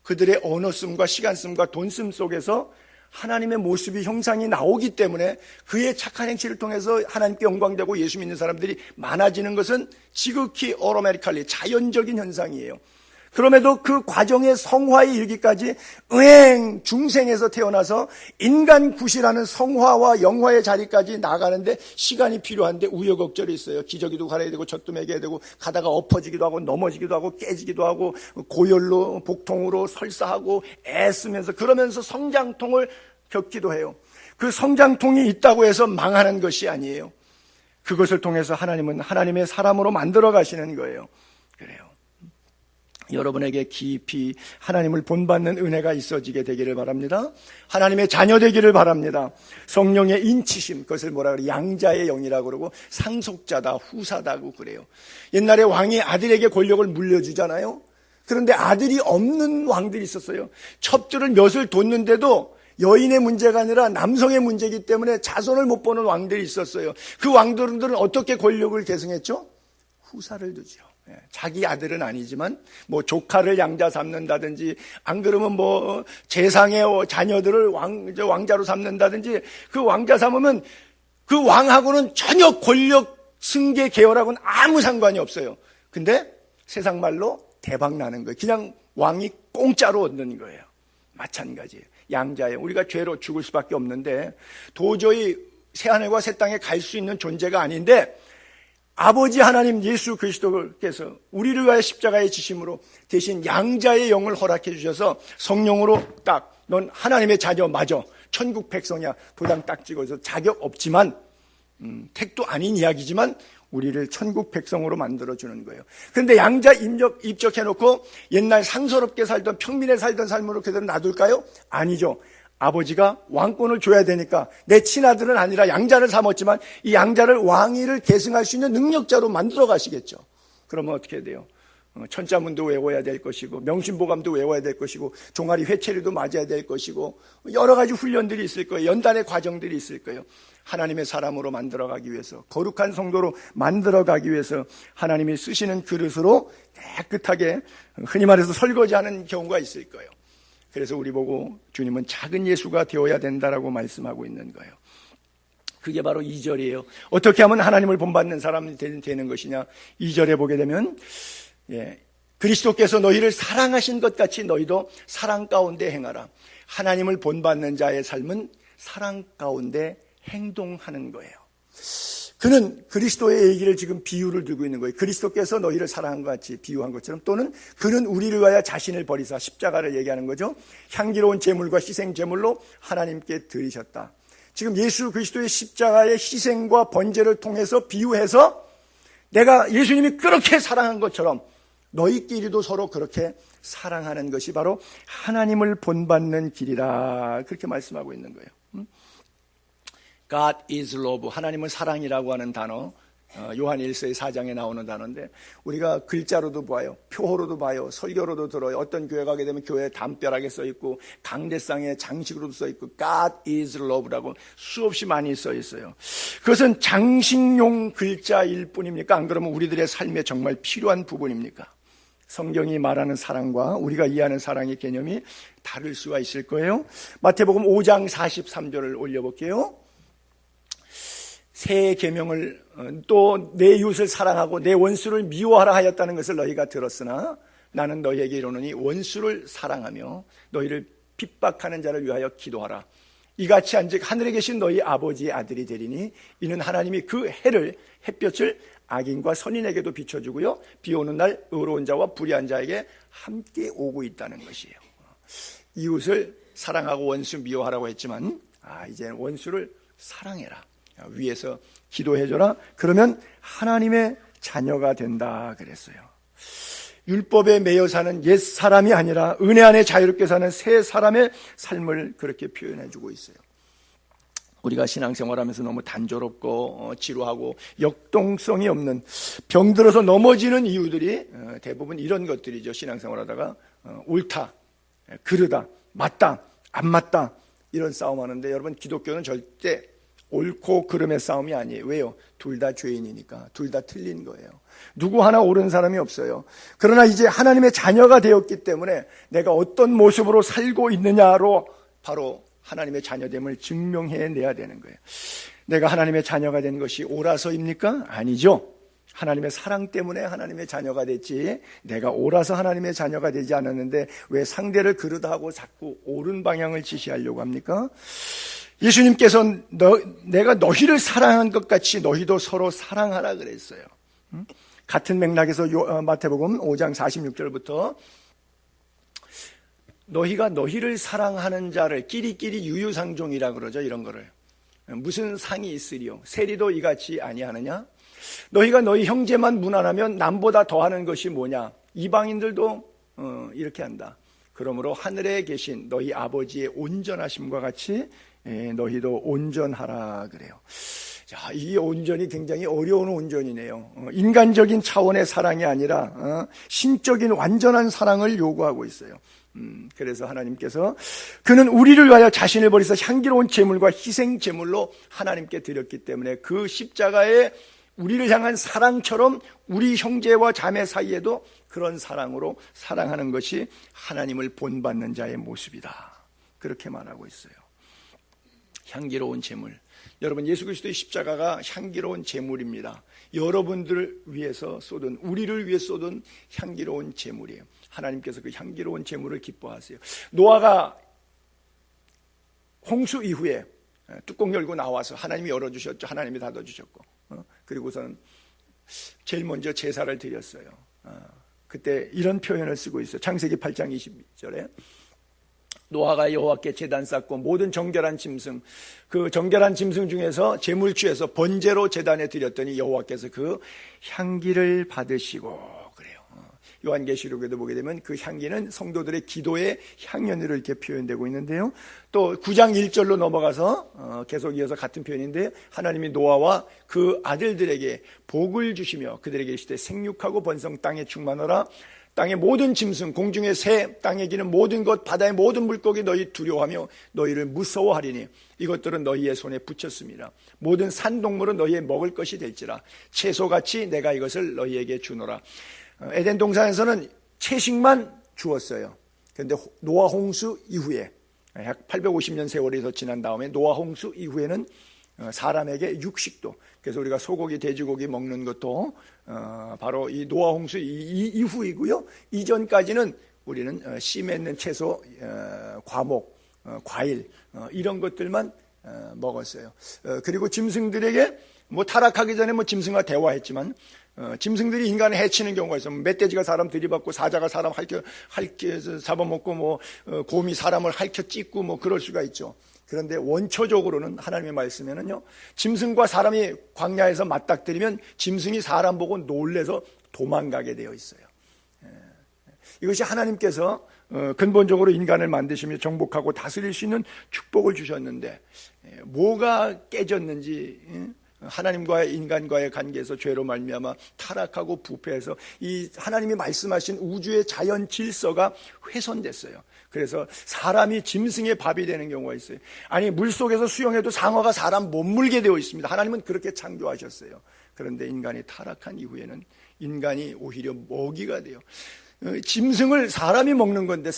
그들의 언어씀과 시간씀과 돈씀 속에서 하나님의 모습이 형상이 나오기 때문에 그의 착한 행실을 통해서 하나님께 영광되고 예수 믿는 사람들이 많아지는 것은 지극히 automatically 자연적인 현상이에요. 그럼에도 그 과정의 성화에 이르기까지 중생에서 태어나서 인간 구시라는 성화와 영화의 자리까지 나가는데 시간이 필요한데 우여곡절이 있어요. 기저귀도 갈아야 되고 젖도 먹여야 되고 가다가 엎어지기도 하고 넘어지기도 하고 깨지기도 하고 고열로 복통으로 설사하고 애쓰면서 그러면서 성장통을 겪기도 해요. 그 성장통이 있다고 해서 망하는 것이 아니에요. 그것을 통해서 하나님은 하나님의 사람으로 만들어 가시는 거예요. 그래요. 여러분에게 깊이 하나님을 본받는 은혜가 있어지게 되기를 바랍니다. 하나님의 자녀 되기를 바랍니다. 성령의 인치심, 그것을 뭐라 그래요? 양자의 영이라고 그러고 상속자다, 후사다고 그래요. 옛날에 왕이 아들에게 권력을 물려주잖아요. 그런데 아들이 없는 왕들이 있었어요. 첩들을 몇을 뒀는데도 여인의 문제가 아니라 남성의 문제이기 때문에 자손을 못 보는 왕들이 있었어요. 그 왕들은 어떻게 권력을 계승했죠? 후사를 두죠. 자기 아들은 아니지만 조카를 양자 삼는다든지 안 그러면 재상의 자녀들을 왕자로 삼는다든지 그 왕자 삼으면 그 왕하고는 전혀 권력, 승계, 계열하고는 아무 상관이 없어요. 근데 세상 말로 대박 나는 거예요. 그냥 왕이 공짜로 얻는 거예요. 마찬가지예요. 양자예요. 우리가 죄로 죽을 수밖에 없는데 도저히 새하늘과 새 땅에 갈 수 있는 존재가 아닌데 아버지 하나님 예수 그리스도께서 우리를 위하여 십자가에 지심으로 대신 양자의 영을 허락해 주셔서 성령으로 딱 넌 하나님의 자녀 맞아. 천국 백성이야. 도장 딱 찍어서 자격 없지만 택도 아닌 이야기지만 우리를 천국 백성으로 만들어주는 거예요. 그런데 양자 입적해놓고 옛날 상서롭게 살던 평민에 살던 삶으로 그대로 놔둘까요? 아니죠. 아버지가 왕권을 줘야 되니까 내 친아들은 아니라 양자를 삼았지만 이 양자를 왕위를 계승할 수 있는 능력자로 만들어 가시겠죠. 그러면 어떻게 돼요? 천자문도 외워야 될 것이고 명심보감도 외워야 될 것이고 종아리 회체리도 맞아야 될 것이고 여러 가지 훈련들이 있을 거예요. 연단의 과정들이 있을 거예요. 하나님의 사람으로 만들어가기 위해서 거룩한 성도로 만들어가기 위해서 하나님이 쓰시는 그릇으로 깨끗하게 흔히 말해서 설거지하는 경우가 있을 거예요. 그래서 우리 보고 주님은 작은 예수가 되어야 된다라고 말씀하고 있는 거예요. 그게 바로 2절이에요. 어떻게 하면 하나님을 본받는 사람이 되는 것이냐. 2절에 보게 되면 그리스도께서 너희를 사랑하신 것 같이 너희도 사랑 가운데 행하라. 하나님을 본받는 자의 삶은 사랑 가운데 행동하는 거예요. 그는 그리스도의 얘기를 지금 비유를 들고 있는 거예요. 그리스도께서 너희를 사랑한 것 같이 비유한 것처럼 또는 그는 우리를 위하여 자신을 버리사 십자가를 얘기하는 거죠. 향기로운 제물과 희생 제물로 하나님께 드리셨다. 지금 예수 그리스도의 십자가의 희생과 번제를 통해서 비유해서 내가 예수님이 그렇게 사랑한 것처럼 너희끼리도 서로 그렇게 사랑하는 것이 바로 하나님을 본받는 길이다. 그렇게 말씀하고 있는 거예요. God is love. 하나님은 사랑이라고 하는 단어. 요한 1서 4장에 나오는 단어인데 우리가 글자로도 봐요. 표호로도 봐요. 설교로도 들어요. 어떤 교회 가게 되면 교회 담벼락에 써있고 강대상에 장식으로도 써있고 God is love라고 수없이 많이 써있어요. 그것은 장식용 글자일 뿐입니까? 안 그러면 우리들의 삶에 정말 필요한 부분입니까? 성경이 말하는 사랑과 우리가 이해하는 사랑의 개념이 다를 수가 있을 거예요. 마태복음 5장 43절을 올려볼게요. 새 계명을 또 내 이웃을 사랑하고 내 원수를 미워하라 하였다는 것을 너희가 들었으나 나는 너희에게 이르노니 원수를 사랑하며 너희를 핍박하는 자를 위하여 기도하라. 이같이 한즉 하늘에 계신 너희 아버지의 아들이 되리니 이는 하나님이 그 햇볕을 악인과 선인에게도 비춰주고요 비 오는 날 의로운 자와 불의한 자에게 함께 오고 있다는 것이에요. 이웃을 사랑하고 원수 미워하라고 했지만 이제 원수를 사랑해라. 위에서 기도해줘라. 그러면 하나님의 자녀가 된다 그랬어요. 율법에 매여 사는 옛 사람이 아니라 은혜 안에 자유롭게 사는 새 사람의 삶을 그렇게 표현해주고 있어요. 우리가 신앙생활하면서 너무 단조롭고 지루하고 역동성이 없는 병들어서 넘어지는 이유들이 대부분 이런 것들이죠. 신앙생활하다가 옳다, 그르다, 맞다, 안 맞다 이런 싸움하는데 여러분 기독교는 절대 옳고 그름의 싸움이 아니에요. 왜요? 둘 다 죄인이니까. 둘 다 틀린 거예요. 누구 하나 옳은 사람이 없어요. 그러나 이제 하나님의 자녀가 되었기 때문에 내가 어떤 모습으로 살고 있느냐로 바로 하나님의 자녀됨을 증명해내야 되는 거예요. 내가 하나님의 자녀가 된 것이 옳아서입니까? 아니죠. 하나님의 사랑 때문에 하나님의 자녀가 됐지 내가 옳아서 하나님의 자녀가 되지 않았는데 왜 상대를 그르다하고 자꾸 옳은 방향을 지시하려고 합니까? 예수님께서 내가 너희를 사랑한 것 같이 너희도 서로 사랑하라 그랬어요. 같은 맥락에서 마태복음 5장 46절부터 너희가 너희를 사랑하는 자를 끼리끼리 유유상종이라 그러죠. 이런 거를 무슨 상이 있으리요 세리도 이같이 아니하느냐? 너희가 너희 형제만 무난하면 남보다 더하는 것이 뭐냐? 이방인들도 이렇게 한다. 그러므로 하늘에 계신 너희 아버지의 온전하심과 같이 너희도 온전하라 그래요. 자, 이 온전이 굉장히 어려운 온전이네요. 인간적인 차원의 사랑이 아니라 신적인 완전한 사랑을 요구하고 있어요. 그래서 하나님께서 그는 우리를 위하여 자신을 버리사 향기로운 제물과 희생 제물로 하나님께 드렸기 때문에 그 십자가에 우리를 향한 사랑처럼 우리 형제와 자매 사이에도 그런 사랑으로 사랑하는 것이 하나님을 본받는 자의 모습이다. 그렇게 말하고 있어요. 향기로운 제물. 여러분, 예수 그리스도의 십자가가 향기로운 제물입니다. 여러분들을 위해서 쏟은, 우리를 위해 쏟은 향기로운 제물이에요. 하나님께서 그 향기로운 제물을 기뻐하세요. 노아가 홍수 이후에 뚜껑 열고 나와서 하나님이 열어주셨죠. 하나님이 닫아주셨고, 그리고서는 제일 먼저 제사를 드렸어요. 그때 이런 표현을 쓰고 있어요. 창세기 8장 22절에 노아가 여호와께 제단 쌓고 모든 정결한 짐승, 그 정결한 짐승 중에서 제물 취해서 번제로 제단에 드렸더니 여호와께서 그 향기를 받으시고, 그래요. 요한계시록에도 보게 되면 그 향기는 성도들의 기도의 향연으로 이렇게 표현되고 있는데요. 또 9장 1절로 넘어가서 계속 이어서 같은 표현인데, 하나님이 노아와 그 아들들에게 복을 주시며 그들에게 이르시되 생육하고 번성 땅에 충만하라. 땅의 모든 짐승, 공중의 새, 땅에 기는 모든 것, 바다의 모든 물고기 너희 두려워하며 너희를 무서워하리니 이것들은 너희의 손에 붙였습니다. 모든 산동물은 너희의 먹을 것이 될지라. 채소같이 내가 이것을 너희에게 주노라. 에덴 동산에서는 채식만 주었어요. 그런데 노아 홍수 이후에 약 850년 세월이 더 지난 다음에 노아 홍수 이후에는 사람에게 육식도, 그래서 우리가 소고기, 돼지고기 먹는 것도 바로 이 노아 홍수 이후이고요. 이전까지는 우리는 씨 맺는 채소, 과목, 과일 이런 것들만 먹었어요. 그리고 짐승들에게 타락하기 전에 짐승과 대화했지만 짐승들이 인간을 해치는 경우가 있어요. 멧돼지가 사람 들이받고 사자가 사람 핥혀 잡아먹고 곰이 사람을 핥혀 찢고 그럴 수가 있죠. 그런데 원초적으로는 하나님의 말씀에는요, 짐승과 사람이 광야에서 맞닥뜨리면 짐승이 사람 보고 놀래서 도망가게 되어 있어요. 이것이 하나님께서 근본적으로 인간을 만드시며 정복하고 다스릴 수 있는 축복을 주셨는데, 뭐가 깨졌는지, 하나님과의 인간과의 관계에서 죄로 말미암아 타락하고 부패해서 이 하나님이 말씀하신 우주의 자연 질서가 훼손됐어요. 그래서 사람이 짐승의 밥이 되는 경우가 있어요. 아니, 물속에서 수영해도 상어가 사람 못 물게 되어 있습니다. 하나님은 그렇게 창조하셨어요. 그런데 인간이 타락한 이후에는 인간이 오히려 먹이가 돼요. 짐승을 사람이 먹는 건데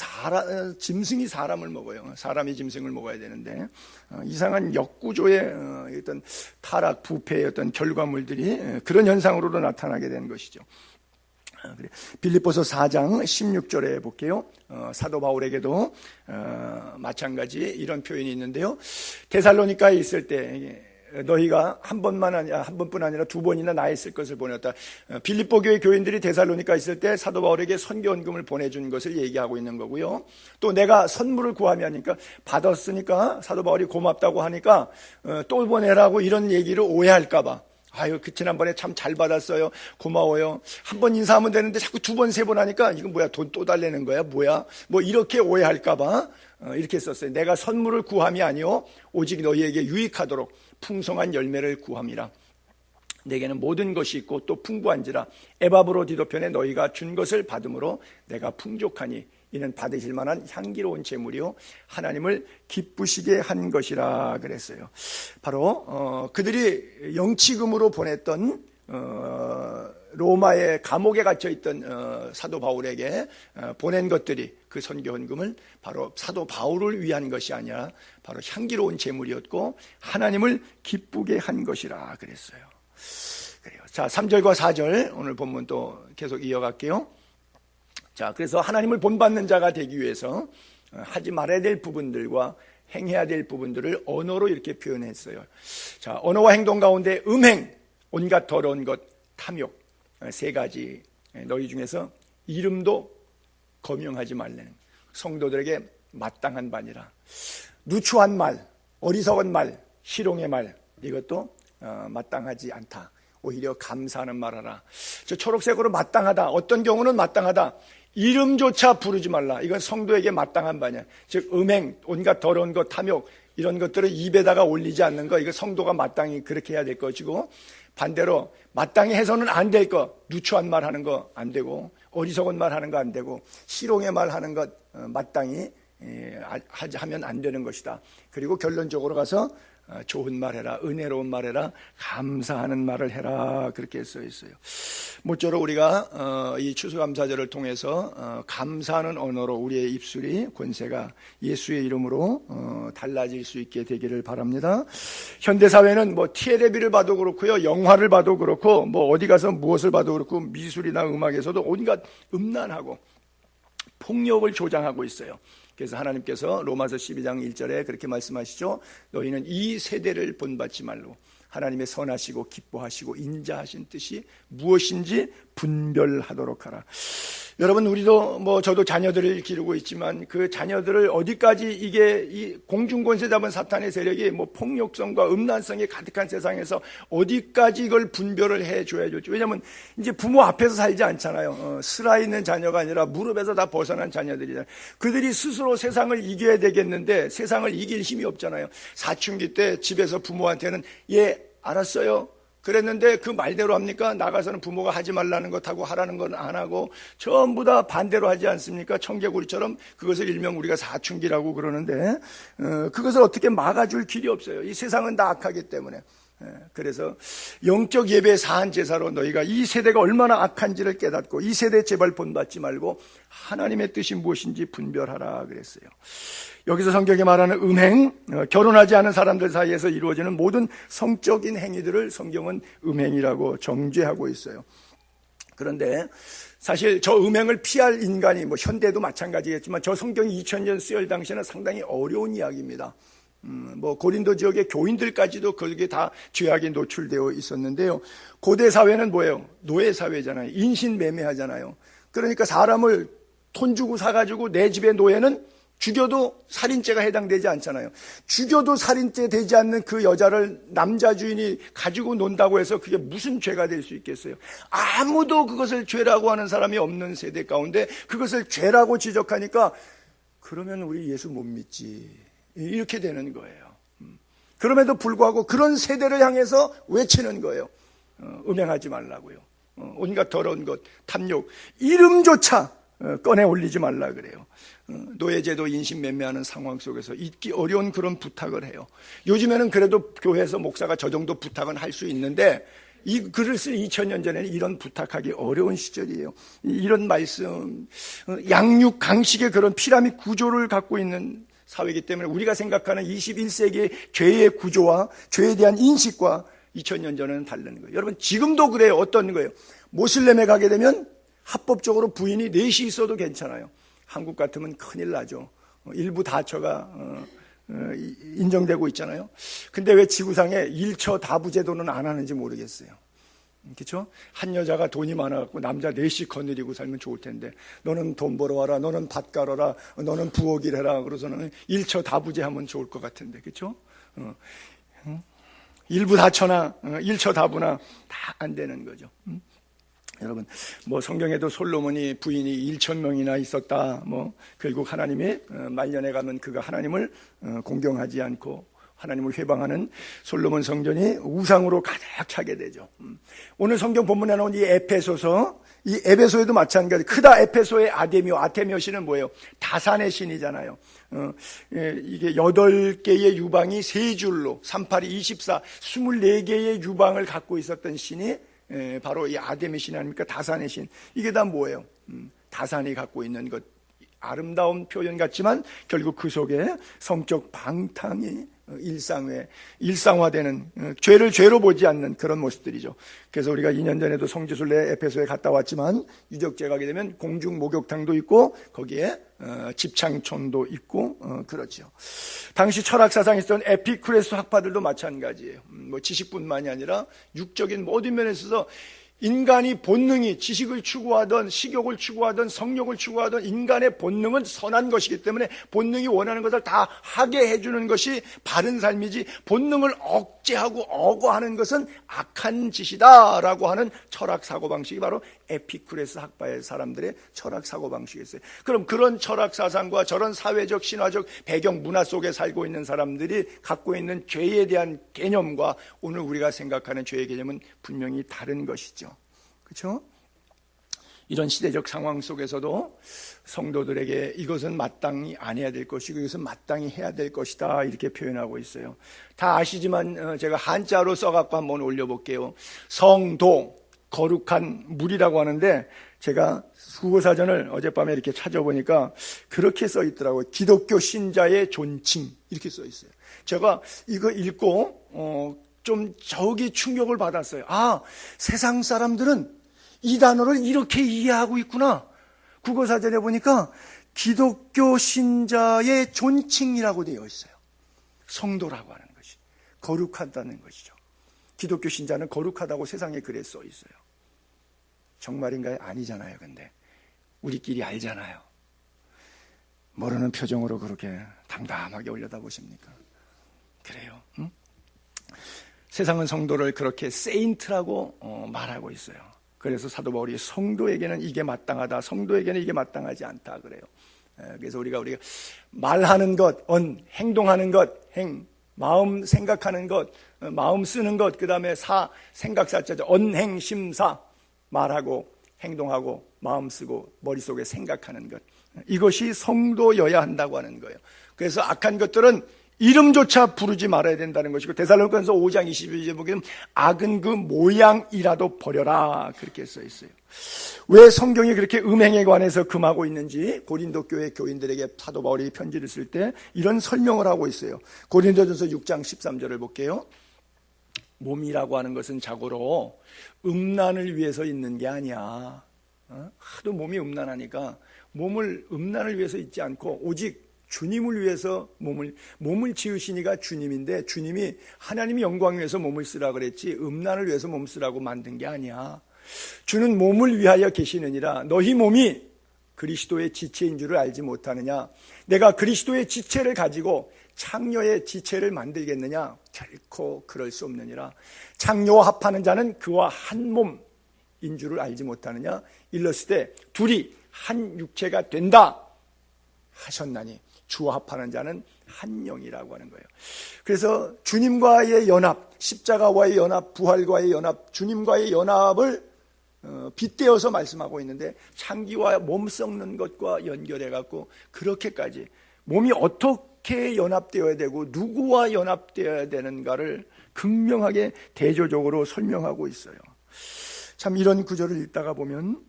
짐승이 사람을 먹어요. 사람이 짐승을 먹어야 되는데 이상한 역구조의 어떤 타락, 부패의 어떤 결과물들이 그런 현상으로도 나타나게 된 것이죠. 빌립보서 4장 16절에 볼게요. 사도 바울에게도 마찬가지 이런 표현이 있는데요. 데살로니가에 있을 때 너희가 한 번뿐 아니라 두 번이나 나 있을 것을 보냈다. 빌립보 교회 교인들이 데살로니가 있을 때 사도 바울에게 선교헌금을 보내준 것을 얘기하고 있는 거고요. 또 내가 선물을 구하며 하니까 받았으니까 사도 바울이 고맙다고 하니까 또 보내라고 이런 얘기를 오해할까봐, 아유, 지난번에 참 잘 받았어요, 고마워요, 한 번 인사하면 되는데 자꾸 두 번, 세 번 하니까 이건 뭐야, 돈 또 달래는 거야, 뭐야, 이렇게 오해할까봐 이렇게 썼어요. 내가 선물을 구함이 아니요 오직 너희에게 유익하도록 풍성한 열매를 구함이라. 내게는 모든 것이 있고 또 풍부한지라. 에바브로디도편에 너희가 준 것을 받음으로 내가 풍족하니 이는 받으실 만한 향기로운 제물이요 하나님을 기쁘시게 한 것이라 그랬어요. 바로 그들이 영치금으로 보냈던 로마의 감옥에 갇혀있던 사도 바울에게 보낸 것들이, 그 선교헌금을 바로 사도 바울을 위한 것이 아니라 바로 향기로운 제물이었고 하나님을 기쁘게 한 것이라 그랬어요. 그래요. 자, 3절과 4절 오늘 본문 또 계속 이어갈게요. 자, 그래서 하나님을 본받는 자가 되기 위해서 하지 말아야 될 부분들과 행해야 될 부분들을 언어로 이렇게 표현했어요. 자, 언어와 행동 가운데 음행, 온갖 더러운 것, 탐욕, 세 가지, 너희 중에서 이름도 거명하지 말라는, 성도들에게 마땅한 바니라. 누추한 말, 어리석은 말, 희롱의 말, 이것도 마땅하지 않다. 오히려 감사하는 말하라. 저 초록색으로 마땅하다. 어떤 경우는 마땅하다. 이름조차 부르지 말라. 이건 성도에게 마땅한 바냐. 즉 음행, 온갖 더러운 것, 탐욕, 이런 것들을 입에다가 올리지 않는 거, 이거 성도가 마땅히 그렇게 해야 될 것이고, 반대로 마땅히 해서는 안 될 것, 누추한 말 하는 거 안 되고, 어리석은 말 하는 거 안 되고, 희롱의 말 하는 것 마땅히 하면 안 되는 것이다. 그리고 결론적으로 가서 좋은 말 해라, 은혜로운 말 해라, 감사하는 말을 해라, 그렇게 써 있어요. 모쪼록 우리가 이 추수감사절을 통해서 감사하는 언어로 우리의 입술이, 권세가 예수의 이름으로 달라질 수 있게 되기를 바랍니다. 현대사회는 뭐 TLB를 봐도 그렇고요, 영화를 봐도 그렇고, 뭐 어디 가서 무엇을 봐도 그렇고, 미술이나 음악에서도 온갖 음란하고 폭력을 조장하고 있어요. 그래서 하나님께서 로마서 12장 1절에 그렇게 말씀하시죠. 너희는 이 세대를 본받지 말고 하나님의 선하시고 기뻐하시고 인자하신 뜻이 무엇인지 분별하도록 하라. 여러분, 우리도 뭐 저도 자녀들을 기르고 있지만 그 자녀들을 어디까지 이게 이 공중권세 잡은 사탄의 세력이 뭐 폭력성과 음란성이 가득한 세상에서 어디까지 이걸 분별을 해줘야 좋지. 왜냐하면 이제 부모 앞에서 살지 않잖아요. 슬아 있는 자녀가 아니라 무릎에서 다 벗어난 자녀들이잖아요. 그들이 스스로 세상을 이겨야 되겠는데 세상을 이길 힘이 없잖아요. 사춘기 때 집에서 부모한테는 예 알았어요 그랬는데 그 말대로 합니까? 나가서는 부모가 하지 말라는 것하고 하라는 건 안 하고 전부 다 반대로 하지 않습니까? 청개구리처럼. 그것을 일명 우리가 사춘기라고 그러는데 그것을 어떻게 막아줄 길이 없어요. 이 세상은 다 악하기 때문에. 그래서 영적 예배 사한 제사로 너희가 이 세대가 얼마나 악한지를 깨닫고 이 세대에 제발 본받지 말고 하나님의 뜻이 무엇인지 분별하라 그랬어요. 여기서 성경에 말하는 음행, 결혼하지 않은 사람들 사이에서 이루어지는 모든 성적인 행위들을 성경은 음행이라고 정죄하고 있어요. 그런데 사실 저 음행을 피할 인간이 뭐 현대도 마찬가지겠지만 저 성경이 2000년 쓰여질 당시에는 상당히 어려운 이야기입니다. 뭐 고린도 지역의 교인들까지도 거기에 다 죄악에 노출되어 있었는데요. 고대 사회는 뭐예요? 노예 사회잖아요. 인신매매하잖아요. 그러니까 사람을 돈 주고 사가지고 내 집의 노예는 죽여도 살인죄가 해당되지 않잖아요. 죽여도 살인죄 되지 않는 그 여자를 남자 주인이 가지고 논다고 해서 그게 무슨 죄가 될 수 있겠어요? 아무도 그것을 죄라고 하는 사람이 없는 세대 가운데 그것을 죄라고 지적하니까 그러면 우리 예수 못 믿지, 이렇게 되는 거예요. 그럼에도 불구하고 그런 세대를 향해서 외치는 거예요. 음행하지 말라고요. 온갖 더러운 것, 탐욕, 이름조차 꺼내 올리지 말라 그래요. 노예제도 인신매매하는 상황 속에서 잊기 어려운 그런 부탁을 해요. 요즘에는 그래도 교회에서 목사가 저 정도 부탁은 할 수 있는데 이 글을 쓸 2000년 전에는 이런 부탁하기 어려운 시절이에요. 이런 말씀, 양육 강식의 그런 피라미드 구조를 갖고 있는 사회이기 때문에 우리가 생각하는 21세기의 죄의 구조와 죄에 대한 인식과 2000년 전에는 다른 거예요. 여러분, 지금도 그래요. 어떤 거예요? 모슬렘에 가게 되면 합법적으로 부인이 넷이 있어도 괜찮아요. 한국 같으면 큰일 나죠. 일부 다처가 인정되고 있잖아요. 근데 왜 지구상에 일처 다부 제도는 안 하는지 모르겠어요. 그렇죠? 한 여자가 돈이 많아갖고 남자 넷이 거느리고 살면 좋을 텐데 너는 돈 벌어와라, 너는 밭 갈아라, 너는 부엌일 해라. 그래서는 일처 다부제 하면 좋을 것 같은데, 그렇죠? 일부 다처나 일처 다부나 다 안 되는 거죠. 여러분, 뭐 성경에도 솔로몬이 부인이 1000명이나 있었다. 뭐 결국 하나님이 말년에 가면 그가 하나님을 공경하지 않고 하나님을 회방하는 솔로몬 성전이 우상으로 가득 차게 되죠. 오늘 성경 본문에 나온 이 에페소서, 이 에베소에도 마찬가지. 크다 에페소의 아데미오 신은 뭐예요? 다산의 신이잖아요. 이게 8개의 유방이 3줄로 38이 24, 24개의 유방을 갖고 있었던 신이 바로 이 아데미 신 아닙니까? 다산의 신. 이게 다 뭐예요? 다산이 갖고 있는 것, 아름다운 표현 같지만 결국 그 속에 성적 방탕이 일상화되는, 죄를 죄로 보지 않는 그런 모습들이죠. 그래서 우리가 2년 전에도 성지순례 에페소에 갔다 왔지만 유적지에 가게 되면 공중 목욕탕도 있고 거기에 집창촌도 있고 그렇죠. 당시 철학사상에 있었던 에피쿠레스 학파들도 마찬가지예요. 뭐 지식뿐만이 아니라 육적인 모든 면에 있어서 인간이 본능이 지식을 추구하던 식욕을 추구하던 성욕을 추구하던 인간의 본능은 선한 것이기 때문에 본능이 원하는 것을 다 하게 해주는 것이 바른 삶이지 본능을 억제하고 억어하는 것은 악한 짓이다 라고 하는 철학 사고방식이 바로 에피쿠레스 학파의 사람들의 철학 사고방식이었어요. 그럼 그런 철학 사상과 저런 사회적 신화적 배경 문화 속에 살고 있는 사람들이 갖고 있는 죄에 대한 개념과 오늘 우리가 생각하는 죄의 개념은 분명히 다른 것이죠. 그렇죠? 이런 시대적 상황 속에서도 성도들에게 이것은 마땅히 안 해야 될 것이고 이것은 마땅히 해야 될 것이다 이렇게 표현하고 있어요. 다 아시지만 제가 한자로 써갖고 한번 올려볼게요. 성도, 거룩한 물이라고 하는데 제가 국어사전을 어젯밤에 이렇게 찾아보니까 그렇게 써 있더라고요. 기독교 신자의 존칭 이렇게 써 있어요. 제가 이거 읽고 좀 저기 충격을 받았어요. 아, 세상 사람들은 이 단어를 이렇게 이해하고 있구나. 국어사전에 보니까 기독교 신자의 존칭이라고 되어 있어요. 성도라고 하는 것이 거룩하다는 것이죠. 기독교 신자는 거룩하다고 세상에 그래 써 있어요. 정말인가요? 아니잖아요. 근데 우리끼리 알잖아요. 모르는 표정으로 그렇게 담담하게 올려다보십니까? 그래요. 응? 세상은 성도를 그렇게 세인트라고 말하고 있어요. 그래서 사도 바울이 성도에게는 이게 마땅하다, 성도에게는 이게 마땅하지 않다 그래요. 그래서 우리가 말하는 것, 행동하는 것, 마음 생각하는 것, 마음 쓰는 것, 그 다음에 생각사자죠. 언행심사, 말하고 행동하고 마음 쓰고 머릿속에 생각하는 것, 이것이 성도여야 한다고 하는 거예요. 그래서 악한 것들은 이름조차 부르지 말아야 된다는 것이고, 데살로니가서 5장 22절에 보면 악은 그 모양이라도 버려라 그렇게 써 있어요. 왜 성경이 그렇게 음행에 관해서 금하고 있는지 고린도 교회 교인들에게 사도 바울이 편지를 쓸 때 이런 설명을 하고 있어요. 고린도전서 6장 13절을 볼게요. 몸이라고 하는 것은 자고로 음란을 위해서 있는 게 아니야. 하도 몸이 음란하니까 몸을 음란을 위해서 있지 않고 오직 주님을 위해서 몸을 지으시니가 주님인데, 주님이 하나님의 영광 위해서 몸을 쓰라 그랬지 음란을 위해서 몸 쓰라고 만든 게 아니야. 주는 몸을 위하여 계시느니라. 너희 몸이 그리스도의 지체인 줄을 알지 못하느냐? 내가 그리스도의 지체를 가지고 창녀의 지체를 만들겠느냐? 결코 그럴 수 없느니라. 창녀와 합하는 자는 그와 한 몸인 줄을 알지 못하느냐? 일렀을 때 둘이 한 육체가 된다 하셨나니 주와 합하는 자는 한 영이라고 하는 거예요. 그래서 주님과의 연합, 십자가와의 연합, 부활과의 연합, 주님과의 연합을 빗대어서 말씀하고 있는데, 창기와 몸 썩는 것과 연결해갖고 그렇게까지 몸이 어떻게 연합되어야 되고 누구와 연합되어야 되는가를 극명하게 대조적으로 설명하고 있어요. 참 이런 구절을 읽다가 보면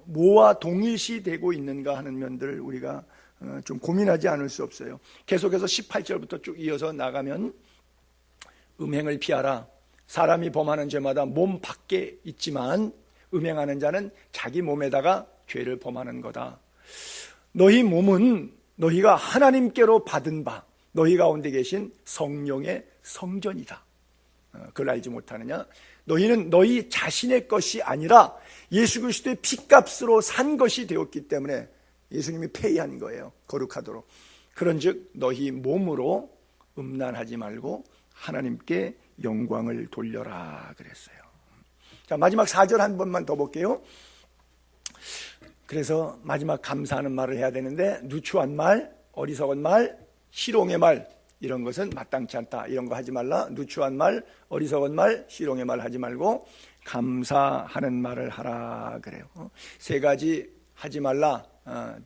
뭐와 동일시되고 있는가 하는 면들을 우리가 좀 고민하지 않을 수 없어요. 계속해서 18절부터 쭉 이어서 나가면 음행을 피하라. 사람이 범하는 죄마다 몸 밖에 있지만 음행하는 자는 자기 몸에다가 죄를 범하는 거다. 너희 몸은 너희가 하나님께로 받은 바 너희 가운데 계신 성령의 성전이다. 그걸 알지 못하느냐? 너희는 너희 자신의 것이 아니라 예수 그리스도의 피값으로 산 것이 되었기 때문에 예수님이 폐의한 거예요. 거룩하도록. 그런즉 너희 몸으로 음란하지 말고 하나님께 영광을 돌려라 그랬어요. 자, 마지막 4절 한 번만 더 볼게요. 그래서 마지막 감사하는 말을 해야 되는데, 누추한 말, 어리석은 말, 희롱의 말, 이런 것은 마땅치 않다. 이런 거 하지 말라. 누추한 말, 어리석은 말, 희롱의 말 하지 말고 감사하는 말을 하라 그래요. 세 가지 하지 말라.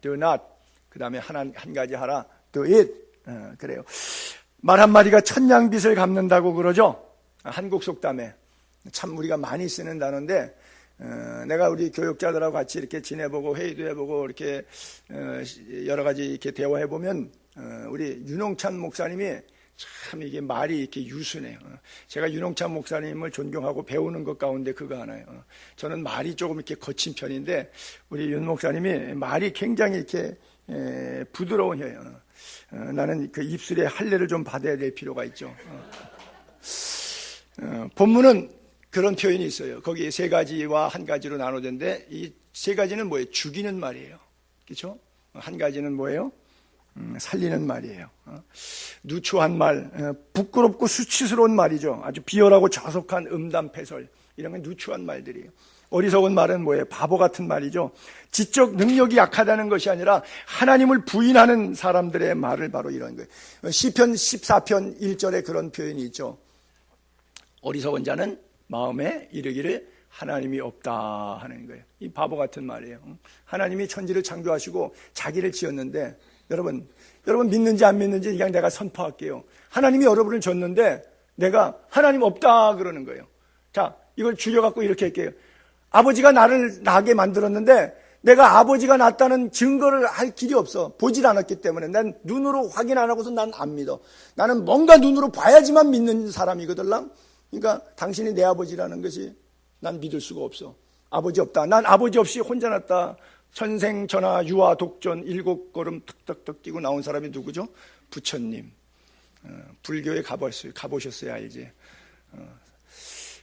Do not. 그 다음에 한 가지 하라. Do it. 그래요. 말 한마디가 천냥빚을 갚는다고 그러죠. 한국 속담에 참 우리가 많이 쓰는 단어인데, 내가 우리 교육자들하고 같이 이렇게 지내보고 회의도 해보고 이렇게 여러 가지 이렇게 대화해보면 우리 윤홍찬 목사님이 참 이게 말이 이렇게 유순해요. 제가 윤홍찬 목사님을 존경하고 배우는 것 가운데 그거 하나요. 저는 말이 조금 이렇게 거친 편인데 우리 윤 목사님이 말이 굉장히 이렇게 부드러운 혀예요. 나는 그 입술에 할례를 좀 받아야 될 필요가 있죠. 본문은 그런 표현이 있어요. 거기 세 가지와 한 가지로 나눠졌는데 이 세 가지는 뭐예요? 죽이는 말이에요. 그렇죠? 한 가지는 뭐예요? 살리는 말이에요. 누추한 말, 부끄럽고 수치스러운 말이죠. 아주 비열하고 저속한 음담패설, 이런 건 누추한 말들이에요. 어리석은 말은 뭐예요? 바보 같은 말이죠. 지적 능력이 약하다는 것이 아니라 하나님을 부인하는 사람들의 말을 바로 이런 거예요. 시편 14편 1절에 그런 표현이 있죠. 어리석은 자는 마음에 이르기를 하나님이 없다 하는 거예요. 이 바보 같은 말이에요. 하나님이 천지를 창조하시고 자기를 지었는데, 여러분 믿는지 안 믿는지 그냥 내가 선포할게요. 하나님이 여러분을 줬는데 내가 하나님 없다 그러는 거예요. 자, 이걸 줄여갖고 이렇게 할게요. 아버지가 나를 나게 만들었는데 내가 아버지가 낳았다는 증거를 할 길이 없어. 보질 않았기 때문에. 난 눈으로 확인 안 하고서 난 안 믿어. 나는 뭔가 눈으로 봐야지만 믿는 사람이거든. 그러니까 당신이 내 아버지라는 것이 난 믿을 수가 없어. 아버지 없다. 난 아버지 없이 혼자 났다. 천생 전하 유아 독존 7걸음 툭툭툭 뛰고 나온 사람이 누구죠? 부처님. 불교에 가보셨어야 알지.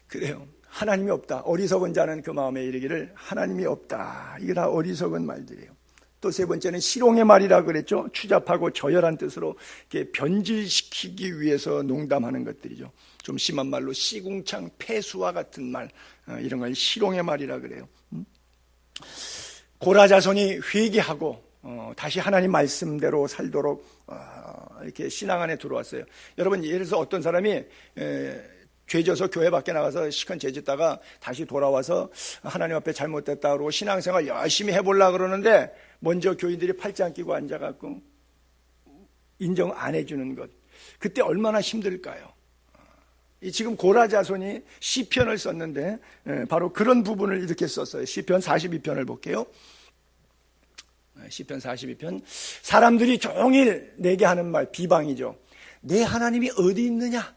그래요. 하나님이 없다. 어리석은 자는 그 마음에 이르기를 하나님이 없다. 이게 다 어리석은 말들이에요. 또 세 번째는 실용의 말이라 그랬죠. 추잡하고 저열한 뜻으로 이렇게 변질시키기 위해서 농담하는 것들이죠. 좀 심한 말로 시궁창 폐수와 같은 말, 이런 걸 실용의 말이라 그래요. 고라자손이 회개하고 다시 하나님 말씀대로 살도록 이렇게 신앙 안에 들어왔어요. 여러분, 예를 들어서 어떤 사람이 죄져서 교회 밖에 나가서 시큰 죄짓다가 다시 돌아와서 하나님 앞에 잘못됐다 그러고 신앙생활 열심히 해보려고 그러는데 먼저 교인들이 팔짱 끼고 앉아갖고 인정 안 해주는 것, 그때 얼마나 힘들까요? 지금 고라자손이 시편을 썼는데 바로 그런 부분을 이렇게 썼어요. 시편 42편을 볼게요. 시편 42편. 사람들이 종일 내게 하는 말, 비방이죠. 내 하나님이 어디 있느냐?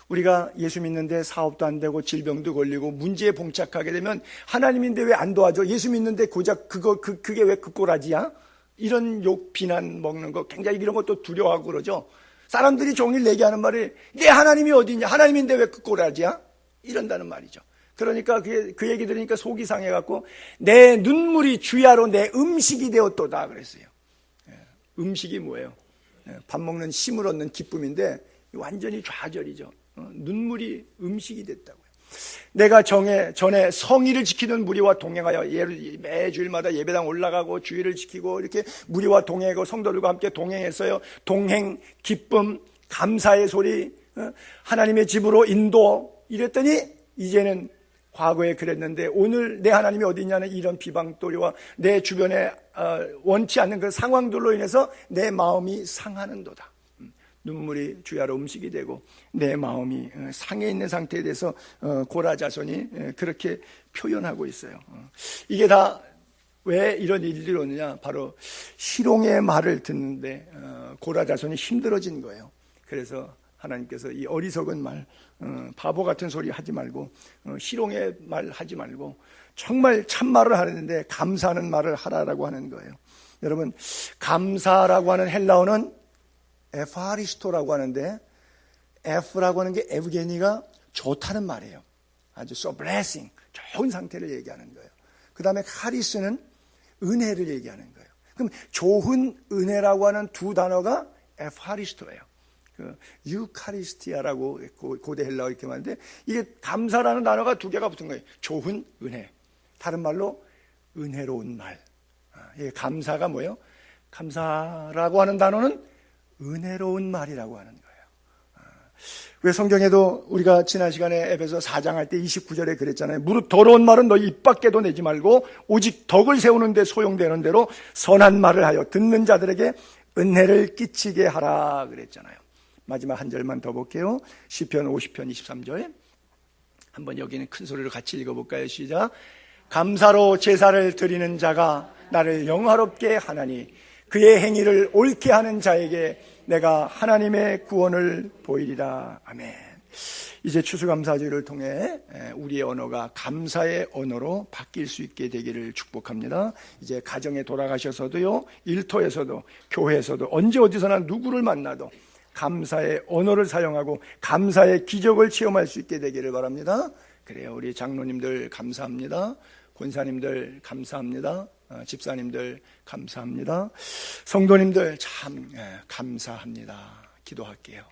우리가 예수 믿는데 사업도 안 되고 질병도 걸리고 문제에 봉착하게 되면 하나님인데 왜 안 도와줘? 예수 믿는데 고작 그게 왜 그 꼬라지야? 이런 욕, 비난 먹는 거 굉장히 이런 것도 두려워하고 그러죠. 사람들이 종일 내게 하는 말이 내 하나님이 어디 있냐? 하나님인데 왜 그 꼬라지야? 이런다는 말이죠. 그러니까 그 얘기 들으니까 속이 상해갖고 내 눈물이 주야로 내 음식이 되었도다 그랬어요. 음식이 뭐예요? 밥 먹는 힘을 얻는 기쁨인데 완전히 좌절이죠. 눈물이 음식이 됐다고요. 내가 전에 성의를 지키는 무리와 동행하여 매주일마다 예배당 올라가고 주의를 지키고 이렇게 무리와 동행하고 성도들과 함께 동행했어요. 동행, 기쁨, 감사의 소리, 하나님의 집으로 인도 이랬더니 이제는 과거에 그랬는데 오늘 내 하나님이 어디 있냐는 이런 비방도리와 내 주변에 원치 않는 그 상황들로 인해서 내 마음이 상하는도다. 눈물이 주야로 음식이 되고 내 마음이 상해 있는 상태에 대해서 고라자손이 그렇게 표현하고 있어요. 이게 다 왜 이런 일들이 오느냐? 바로 희롱의 말을 듣는데 고라자손이 힘들어진 거예요. 그래서 하나님께서 이 어리석은 말, 바보 같은 소리 하지 말고 희롱의 말 하지 말고 정말 참말을 하는데 감사하는 말을 하라라고 하는 거예요. 여러분, 감사라고 하는 헬라어는 에파리스토라고 하는데 F라고 하는 게 에브게니가 좋다는 말이에요. 아주 so blessing, 좋은 상태를 얘기하는 거예요. 그 다음에 카리스는 은혜를 얘기하는 거예요. 그럼 좋은 은혜라고 하는 두 단어가 에파리스토예요. 유카리스티아라고 고대 헬라어 이렇게 말하는데 이게 감사라는 단어가 두 개가 붙은 거예요. 좋은 은혜. 다른 말로 은혜로운 말. 이게 감사가 뭐예요? 감사라고 하는 단어는 은혜로운 말이라고 하는 거예요. 왜 성경에도 우리가 지난 시간에 에베소 4장 할 때 29절에 그랬잖아요. 무릇 더러운 말은 너 입 밖에도 내지 말고 오직 덕을 세우는 데 소용되는 대로 선한 말을 하여 듣는 자들에게 은혜를 끼치게 하라 그랬잖아요. 마지막 한 절만 더 볼게요. 시편 50편 23절. 한번 여기는 큰 소리로 같이 읽어볼까요? 시작. 감사로 제사를 드리는 자가 나를 영화롭게 하나니 그의 행위를 옳게 하는 자에게 내가 하나님의 구원을 보이리라. 아멘. 이제 추수감사주를 통해 우리의 언어가 감사의 언어로 바뀔 수 있게 되기를 축복합니다. 이제 가정에 돌아가셔서도요, 일터에서도 교회에서도 언제 어디서나 누구를 만나도 감사의 언어를 사용하고 감사의 기적을 체험할 수 있게 되기를 바랍니다. 그래요. 우리 장로님들 감사합니다. 권사님들 감사합니다. 집사님들 감사합니다. 성도님들 참 감사합니다. 기도할게요.